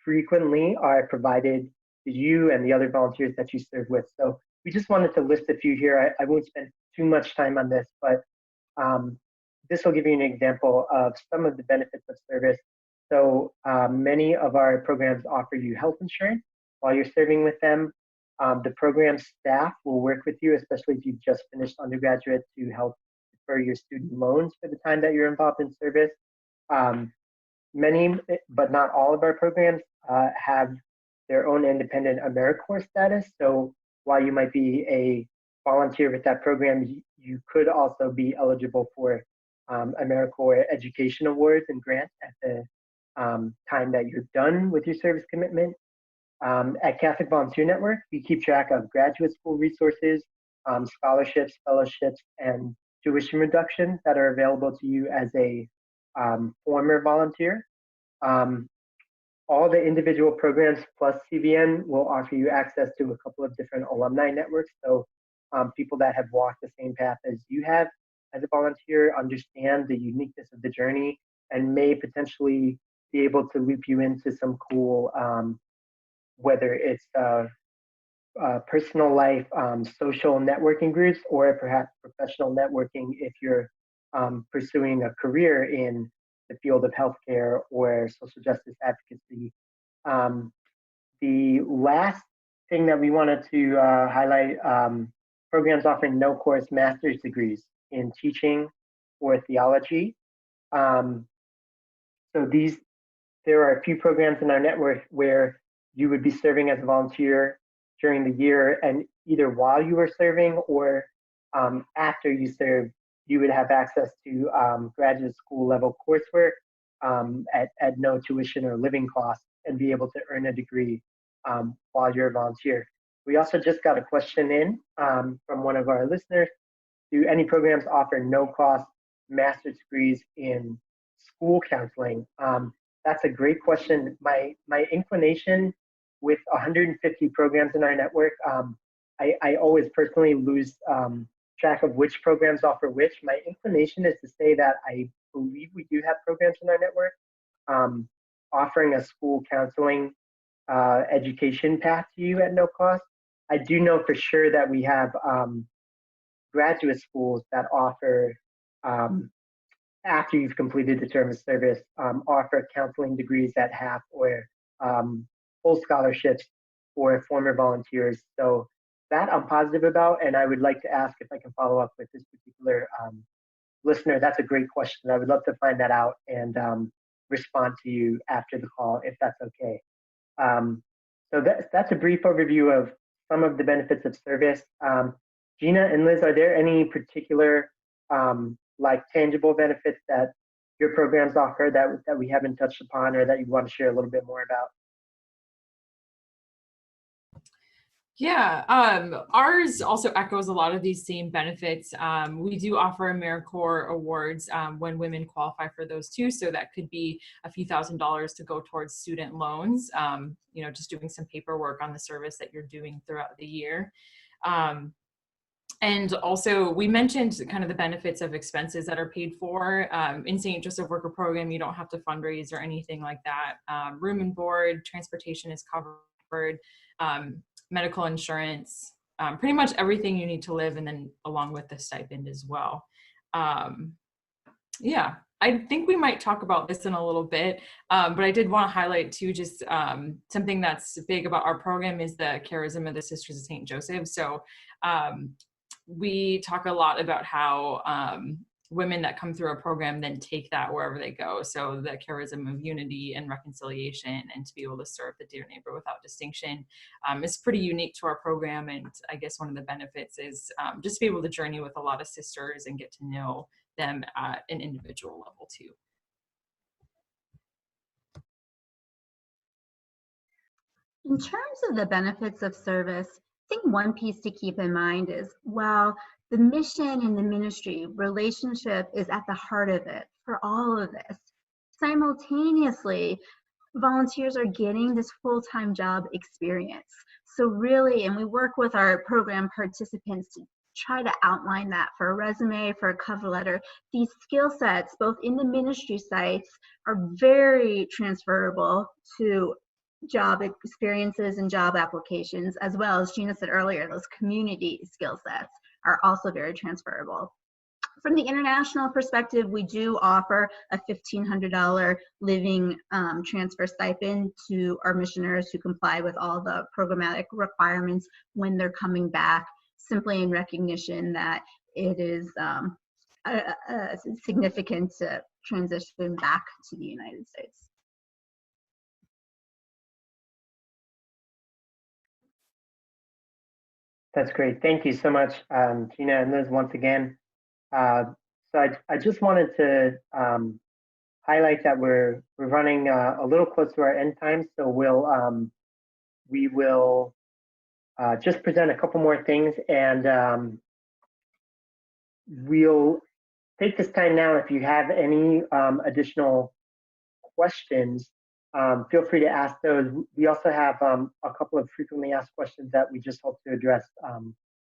frequently are provided to you and the other volunteers that you serve with. So we just wanted to list a few here. I won't spend too much time on this, but this will give you an example of some of the benefits of service. So many of our programs offer you health insurance while you're serving with them. The program staff will work with you, especially if you've just finished undergraduate, to help defer your student loans for the time that you're involved in service. Many, but not all of our programs have their own independent AmeriCorps status. So while you might be a volunteer with that program, you could also be eligible for AmeriCorps education awards and grants at the time that you're done with your service commitment. At Catholic Volunteer Network, we keep track of graduate school resources, scholarships, fellowships, and tuition reductions that are available to you as a former volunteer. All the individual programs plus CVN will offer you access to a couple of different alumni networks. So people that have walked the same path as you have as a volunteer understand the uniqueness of the journey and may potentially be able to loop you into some cool, whether it's personal life, social networking groups, or perhaps professional networking if you're pursuing a career in the field of healthcare or social justice advocacy. The last thing that we wanted to highlight, programs offering no-course master's degrees in teaching or theology. So there are a few programs in our network where you would be serving as a volunteer during the year, and either while you were serving or after you served, you would have access to graduate school level coursework at no tuition or living costs, and be able to earn a degree while you're a volunteer. We also just got a question in from one of our listeners. Do any programs offer no-cost master's degrees in school counseling? That's a great question. My inclination with 150 programs in our network, I always personally lose track of which programs offer which. My inclination is to say that I believe we do have programs in our network offering a school counseling education path to you at no cost. I do know for sure that we have graduate schools that offer, after you've completed the term of service, offer counseling degrees at half or full scholarships for former volunteers. So that I'm positive about, and I would like to ask if I can follow up with this particular listener. That's a great question. I would love to find that out and respond to you after the call, if that's okay. So that's a brief overview of some of the benefits of service. Gena and Liz, are there any particular like tangible benefits that your programs offer that we haven't touched upon, or that you want to share a little bit more about? Yeah, ours also echoes a lot of these same benefits. We do offer AmeriCorps awards when women qualify for those too. So that could be a few $1,000s to go towards student loans, just doing some paperwork on the service that you're doing throughout the year. And also, we mentioned kind of the benefits of expenses that are paid for. In St. Joseph Worker Program, you don't have to fundraise or anything like that. Room and board, transportation is covered, medical insurance, pretty much everything you need to live, and then along with the stipend as well. Yeah, I think we might talk about this in a little bit, but I did want to highlight too, just something that's big about our program is the charism of the Sisters of St. Joseph. So we talk a lot about how women that come through our program then take that wherever they go. So the charism of unity and reconciliation, and to be able to serve the dear neighbor without distinction is pretty unique to our program. And I guess one of the benefits is just to be able to journey with a lot of sisters and get to know them at an individual level too. In terms of the benefits of service, I think one piece to keep in mind is while the mission and the ministry relationship is at the heart of it for all of this, simultaneously, volunteers are getting this full-time job experience. So really, and we work with our program participants to try to outline that for a resume, for a cover letter. These skill sets, both in the ministry sites, are very transferable to job experiences and job applications, as well as Gena said earlier, those community skill sets are also very transferable. From the international perspective, we do offer a $1,500 living transfer stipend to our missioners who comply with all the programmatic requirements when they're coming back, simply in recognition that it is a significant transition back to the United States. That's great. Thank you so much, Gena and Liz, once again. So I just wanted to highlight that we're running a little close to our end time, so we will just present a couple more things, and we'll take this time now. If you have any additional questions, feel free to ask those. We also have a couple of frequently asked questions that we just hope to address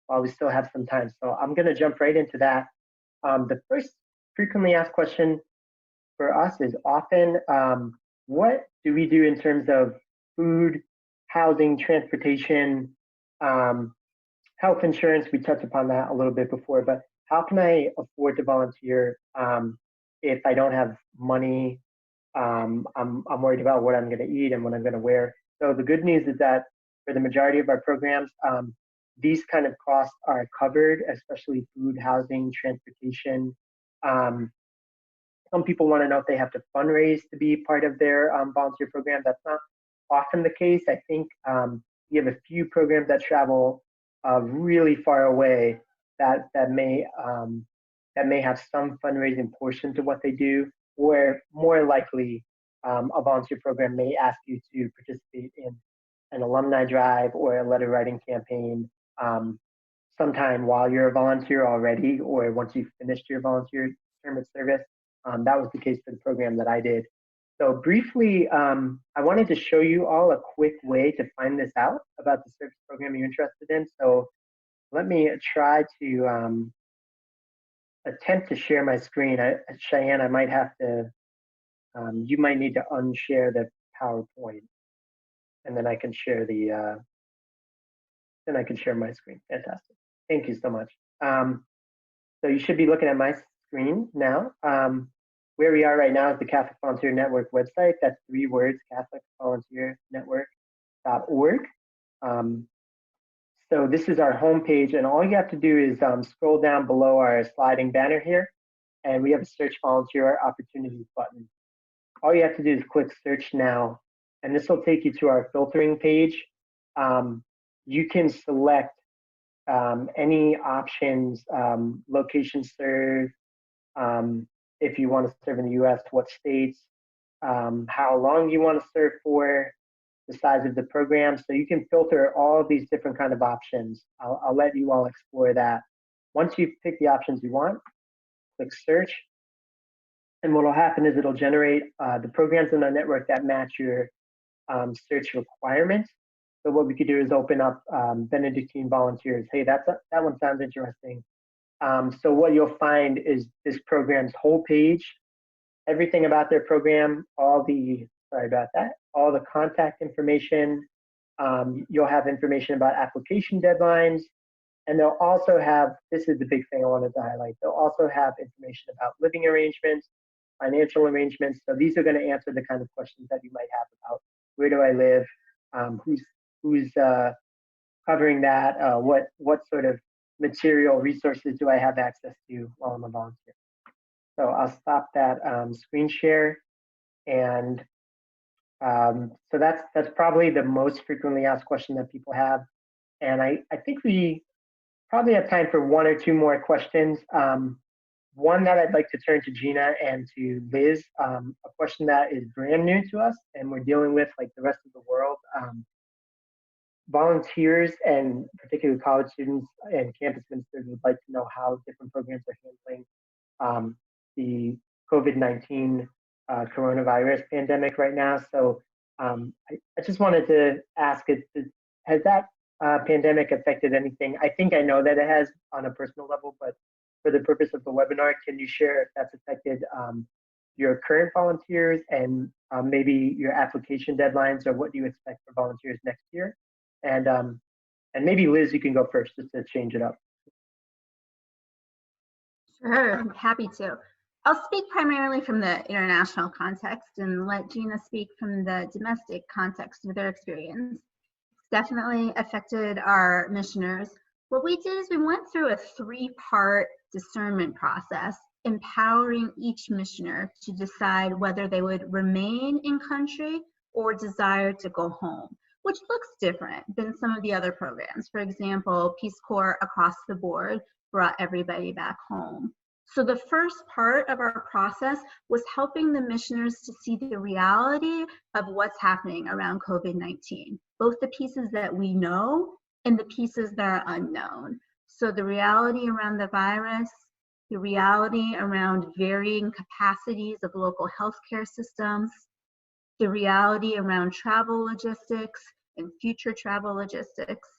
while we still have some time. So I'm going to jump right into that. The first frequently asked question for us is often, what do we do in terms of food, housing, transportation, health insurance? We touched upon that a little bit before, but how can I afford to volunteer if I don't have money? I'm worried about what I'm going to eat and what I'm going to wear. So the good news is that for the majority of our programs, these kind of costs are covered, especially food, housing, transportation. Some people want to know if they have to fundraise to be part of their volunteer program. That's not often the case. I think we have a few programs that travel really far away that may have some fundraising portion to what they do, or more likely, a volunteer program may ask you to participate in an alumni drive or a letter writing campaign sometime while you're a volunteer already, or once you've finished your volunteer term of service. That was the case for the program that I did. So briefly, I wanted to show you all a quick way to find this out about the service program you're interested in. So let me try to attempt to share my screen. Cheyenne, I might have to, you might need to unshare the PowerPoint, and then I can share the, then I can share my screen. Fantastic. Thank you so much. So you should be looking at my screen now. Where we are right now is the Catholic Volunteer Network website. That's 3 words, CatholicVolunteerNetwork.org. So this is our homepage, and all you have to do is scroll down below our sliding banner here, and we have a search volunteer opportunities button. All you have to do is click search now, and this will take you to our filtering page. You can select any options, location served, if you want to serve in the US, what states, how long you want to serve for, the size of the program. So you can filter all of these different kind of options. I'll let you all explore that. Once you've picked the options you want, click search. And what will happen is it'll generate the programs in our network that match your search requirements. So what we could do is open up Benedictine volunteers. Hey, that one sounds interesting. So what you'll find is this program's whole page, everything about their program, all the contact information. You'll have information about application deadlines, and they'll also have, this is the big thing I wanted to highlight, they'll also have information about living arrangements, financial arrangements. So these are going to answer the kind of questions that you might have about where do I live, who's covering that, what sort of material resources do I have access to while I'm a volunteer. So I'll stop that screen share, and so that's probably the most frequently asked question that people have, and I think we probably have time for one or two more questions. One that I'd like to turn to Gena and to Liz, a question that is brand new to us and we're dealing with like the rest of the world. Volunteers and particularly college students and campus ministers would like to know how different programs are handling the COVID-19 coronavirus pandemic right now. So I just wanted to ask, has that pandemic affected anything? I think I know that it has on a personal level, but for the purpose of the webinar, can you share if that's affected your current volunteers and maybe your application deadlines, or what do you expect for volunteers next year? And maybe Liz, you can go first just to change it up. Sure, I'm happy to. I'll speak primarily from the international context and let Gena speak from the domestic context of their experience. It's definitely affected our missioners. What we did is we went through a 3-part discernment process, empowering each missioner to decide whether they would remain in country or desire to go home, which looks different than some of the other programs. For example, Peace Corps across the board brought everybody back home. So the first part of our process was helping the missioners to see the reality of what's happening around COVID-19, both the pieces that we know and the pieces that are unknown. So the reality around the virus, the reality around varying capacities of local healthcare systems, the reality around travel logistics and future travel logistics,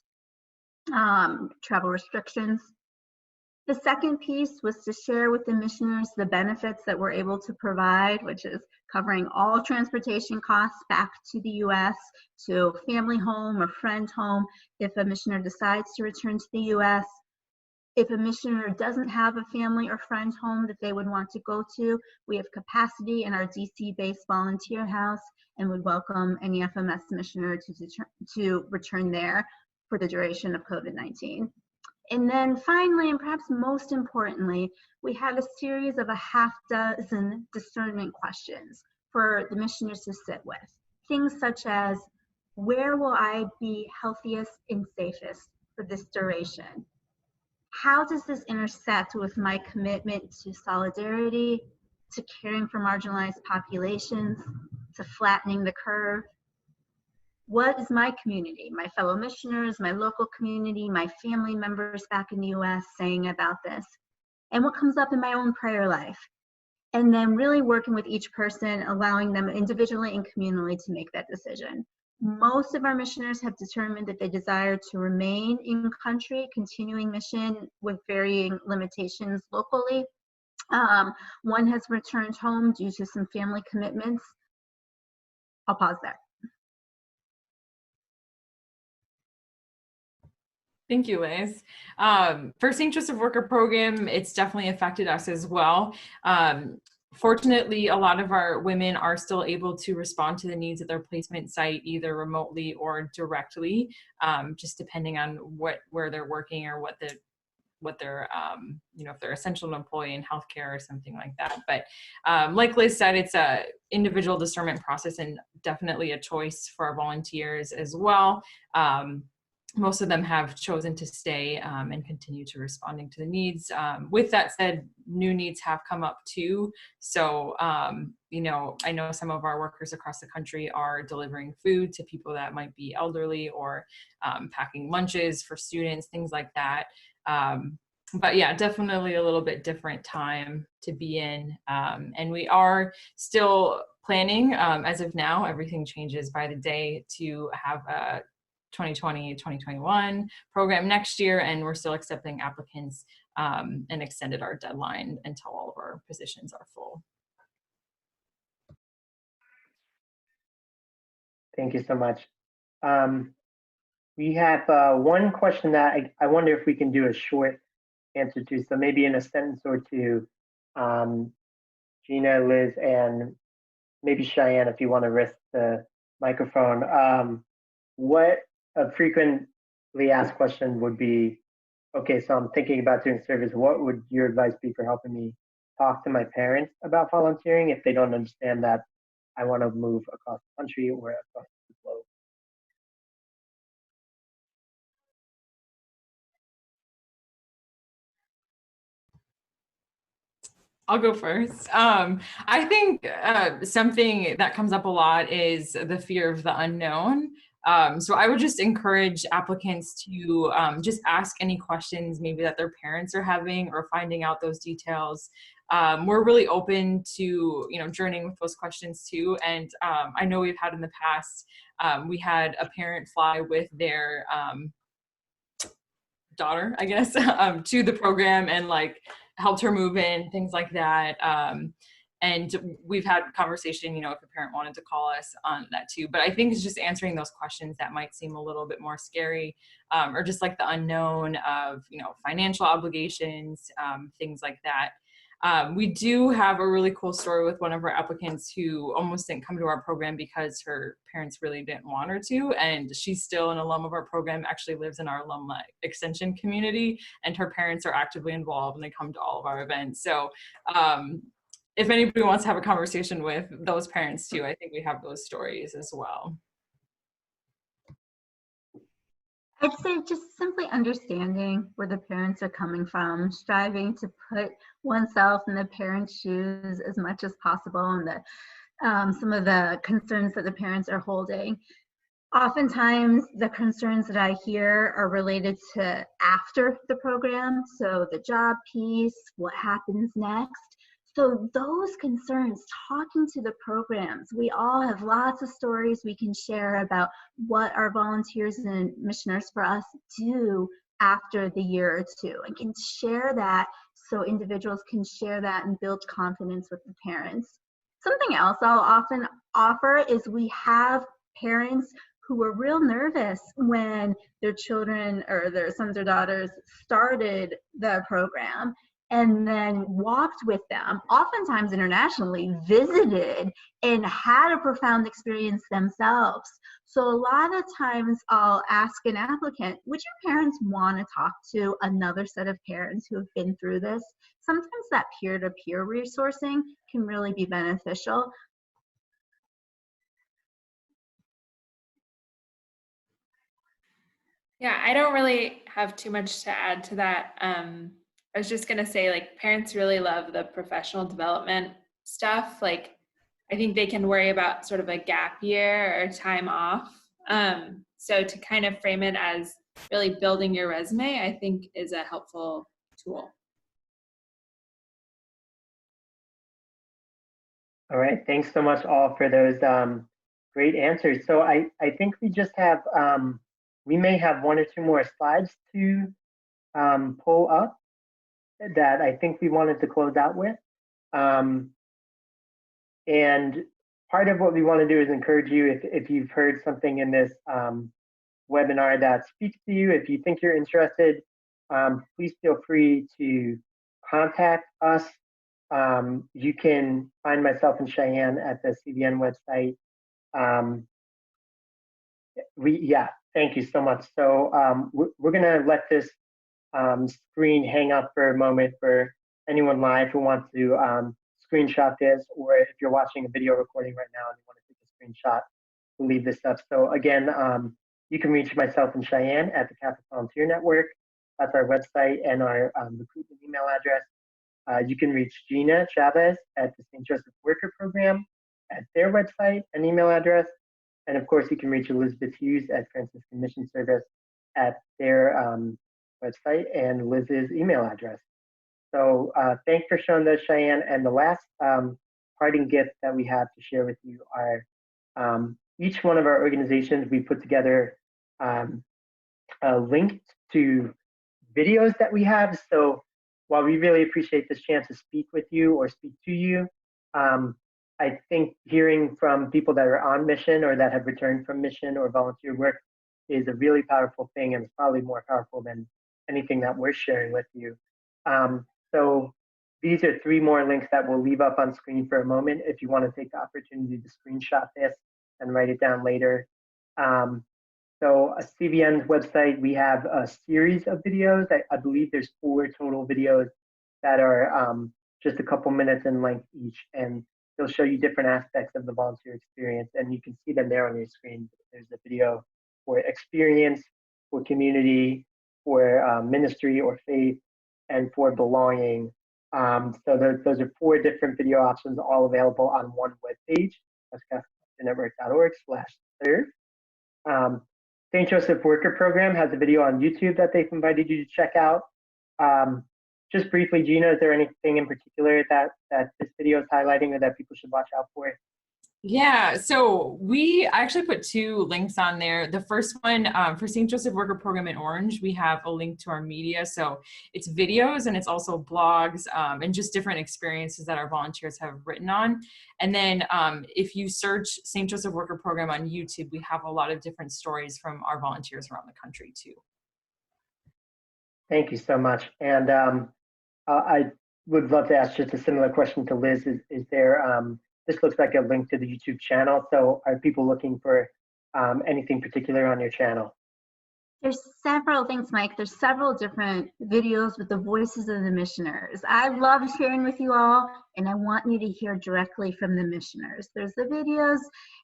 travel restrictions. The second piece was to share with the missioners the benefits that we're able to provide, which is covering all transportation costs back to the US, to family home or friend home if a missioner decides to return to the US. If a missioner doesn't have a family or friend home that they would want to go to, we have capacity in our DC-based volunteer house and would welcome any FMS missioner to return there for the duration of COVID-19. And then finally, and perhaps most importantly, we had a series of a half-dozen discernment questions for the missioners to sit with. Things such as, where will I be healthiest and safest for this duration? How does this intersect with my commitment to solidarity, to caring for marginalized populations, to flattening the curve? What is my community, my fellow missioners, my local community, my family members back in the US saying about this? And what comes up in my own prayer life? And then really working with each person, allowing them individually and communally to make that decision. Most of our missioners have determined that they desire to remain in country, continuing mission with varying limitations locally. One has returned home due to some family commitments. I'll pause there. Thank you, Liz. For St. Joseph Worker Program, it's definitely affected us as well. Fortunately, a lot of our women are still able to respond to the needs of their placement site, either remotely or directly, just depending on where they're working or what their if they're essential employee in healthcare or something like that. But like Liz said, it's a individual discernment process and definitely a choice for our volunteers as well. Most of them have chosen to stay and continue to responding to the needs. With that said, new needs have come up too. So, I know some of our workers across the country are delivering food to people that might be elderly or packing lunches for students, things like that. But yeah, definitely a little bit different time to be in. And we are still planning, as of now, everything changes by the day, to have a 2020, 2021 program next year, and we're still accepting applicants and extended our deadline until all of our positions are full. Thank you so much. We have one question that I wonder if we can do a short answer to. So maybe in a sentence or two, Gena, Liz, and maybe Cheyenne, if you want to risk the microphone. What a frequently asked question would be, okay, so I'm thinking about doing service. What would your advice be for helping me talk to my parents about volunteering if they don't understand that I want to move across the country or across the globe? I'll go first. I think something that comes up a lot is the fear of the unknown. So I would just encourage applicants to just ask any questions maybe that their parents are having or finding out those details. We're really open to, journeying with those questions too. And I know we've had in the past, we had a parent fly with their daughter, I guess, to the program and helped her move in, things like that. And we've had conversation, if a parent wanted to call us on that too. But I think it's just answering those questions that might seem a little bit more scary, or just the unknown of, financial obligations, things like that. We do have a really cool story with one of our applicants who almost didn't come to our program because her parents really didn't want her to, and she's still an alum of our program, actually lives in our alumni extension community, and her parents are actively involved and they come to all of our events. So if anybody wants to have a conversation with those parents too, I think we have those stories as well. I'd say just simply understanding where the parents are coming from, striving to put oneself in the parents' shoes as much as possible, and some of the concerns that the parents are holding. Oftentimes, the concerns that I hear are related to after the program, so the job piece, what happens next. So those concerns, talking to the programs, we all have lots of stories we can share about what our volunteers and missioners for us do after the year or two, and can share that so individuals can share that and build confidence with the parents. Something else I'll often offer is we have parents who were real nervous when their children or their sons or daughters started the program, and then walked with them, oftentimes internationally, visited and had a profound experience themselves. So a lot of times I'll ask an applicant, would your parents want to talk to another set of parents who have been through this? Sometimes that peer-to-peer resourcing can really be beneficial. Yeah, I don't really have too much to add to that. I was just going to say, parents really love the professional development stuff. I think they can worry about sort of a gap year or time off. So to kind of frame it as really building your resume, I think is a helpful tool. All right, thanks so much all for those great answers. So I think we just have, we may have one or two more slides to pull up that I think we wanted to close out with. And part of what we want to do is encourage you, if you've heard something in this webinar that speaks to you, if you think you're interested, please feel free to contact us. You can find myself and Cheyenne at the CVN website. Thank you so much. So we're gonna let this screen hang up for a moment for anyone live who wants to screenshot this, or if you're watching a video recording right now and you want to take a screenshot, we'll leave this up. So again, you can reach myself and Cheyenne at the Catholic Volunteer Network. That's our website and our recruitment email address. You can reach Gena Chavez at the St. Joseph Worker Program at their website and email address. And of course, you can reach Liz Hughes at Franciscan Mission Service at their website and Liz's email address. So thanks for showing those, Cheyenne. And the last parting gift that we have to share with you are each one of our organizations, we put together linked to videos that we have. So while we really appreciate this chance to speak with you or speak to you, I think hearing from people that are on mission or that have returned from mission or volunteer work is a really powerful thing, and it's probably more powerful than anything that we're sharing with you. So these are 3 more links that we'll leave up on screen for a moment if you want to take the opportunity to screenshot this and write it down later. So a CVN's website, we have a series of videos. I believe there's 4 total videos that are just a couple minutes in length each, and they'll show you different aspects of the volunteer experience, and you can see them there on your screen. There's a video for experience, for community, for ministry or faith, and for belonging. So those are 4 different video options, all available on one webpage. That's catholic.org/serve. St. Joseph Worker Program has a video on YouTube that they've invited you to check out. Just briefly, Gena, is there anything in particular that this video is highlighting or that people should watch out for? Yeah, so I actually put 2 links on there. The first one, for St. Joseph Worker Program in Orange, we have a link to our media. So it's videos and it's also blogs and just different experiences that our volunteers have written on. And then if you search St. Joseph Worker Program on YouTube, we have a lot of different stories from our volunteers around the country too. Thank you so much. And I would love to ask just a similar question to Liz. Is there, this looks like a link to the YouTube channel. So are people looking for anything particular on your channel? There's several things, Mike. There's several different videos with the voices of the missioners. I love sharing with you all, and I want you to hear directly from the missioners. There's the videos,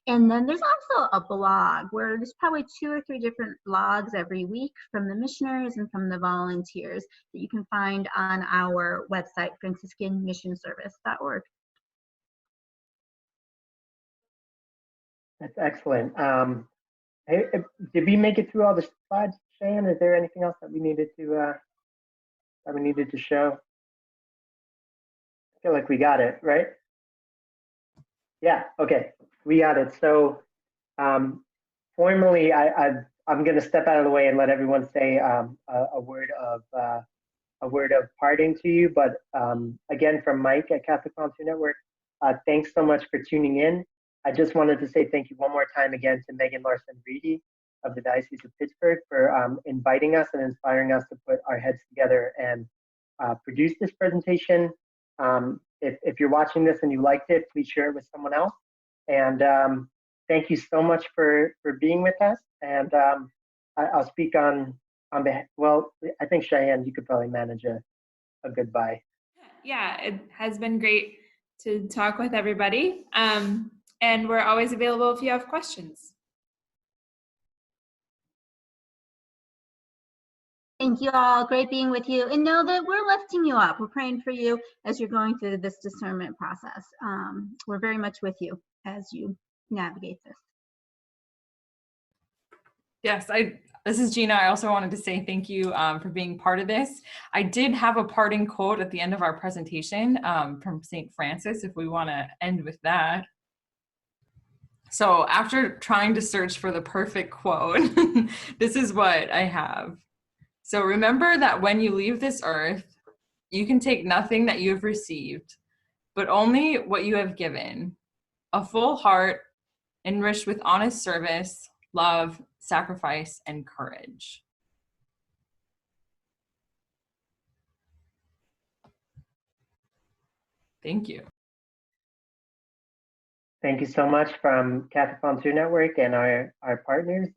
and then there's also a blog where there's probably 2 or 3 different blogs every week from the missioners and from the volunteers that you can find on our website, franciscanmissionservice.org. That's excellent. Hey, did we make it through all the slides, Cheyenne? Is there anything else that we needed to show? I feel like we got it, right? Yeah. Okay, we got it. So, formally, I'm going to step out of the way and let everyone say a word of parting to you. But again, from Mike at Catholic Volunteer Network, thanks so much for tuning in. I just wanted to say thank you one more time again to Megan Larson-Reedy of the Diocese of Pittsburgh for inviting us and inspiring us to put our heads together and produce this presentation. If you're watching this and you liked it, please share it with someone else. And thank you so much for being with us. And I'll speak on behalf, well, I think Cheyenne, you could probably manage a goodbye. Yeah, it has been great to talk with everybody. And we're always available if you have questions. Thank you all. Great being with you. And know that we're lifting you up. We're praying for you as you're going through this discernment process. We're very much with you as you navigate this. Yes, this is Gena. I also wanted to say thank you for being part of this. I did have a parting quote at the end of our presentation from St. Francis, if we want to end with that. So after trying to search for the perfect quote, this is what I have. So remember that when you leave this earth, you can take nothing that you have received, but only what you have given. A full heart enriched with honest service, love, sacrifice, and courage. Thank you. Thank you so much from Catholic Volunteer Network and our partners.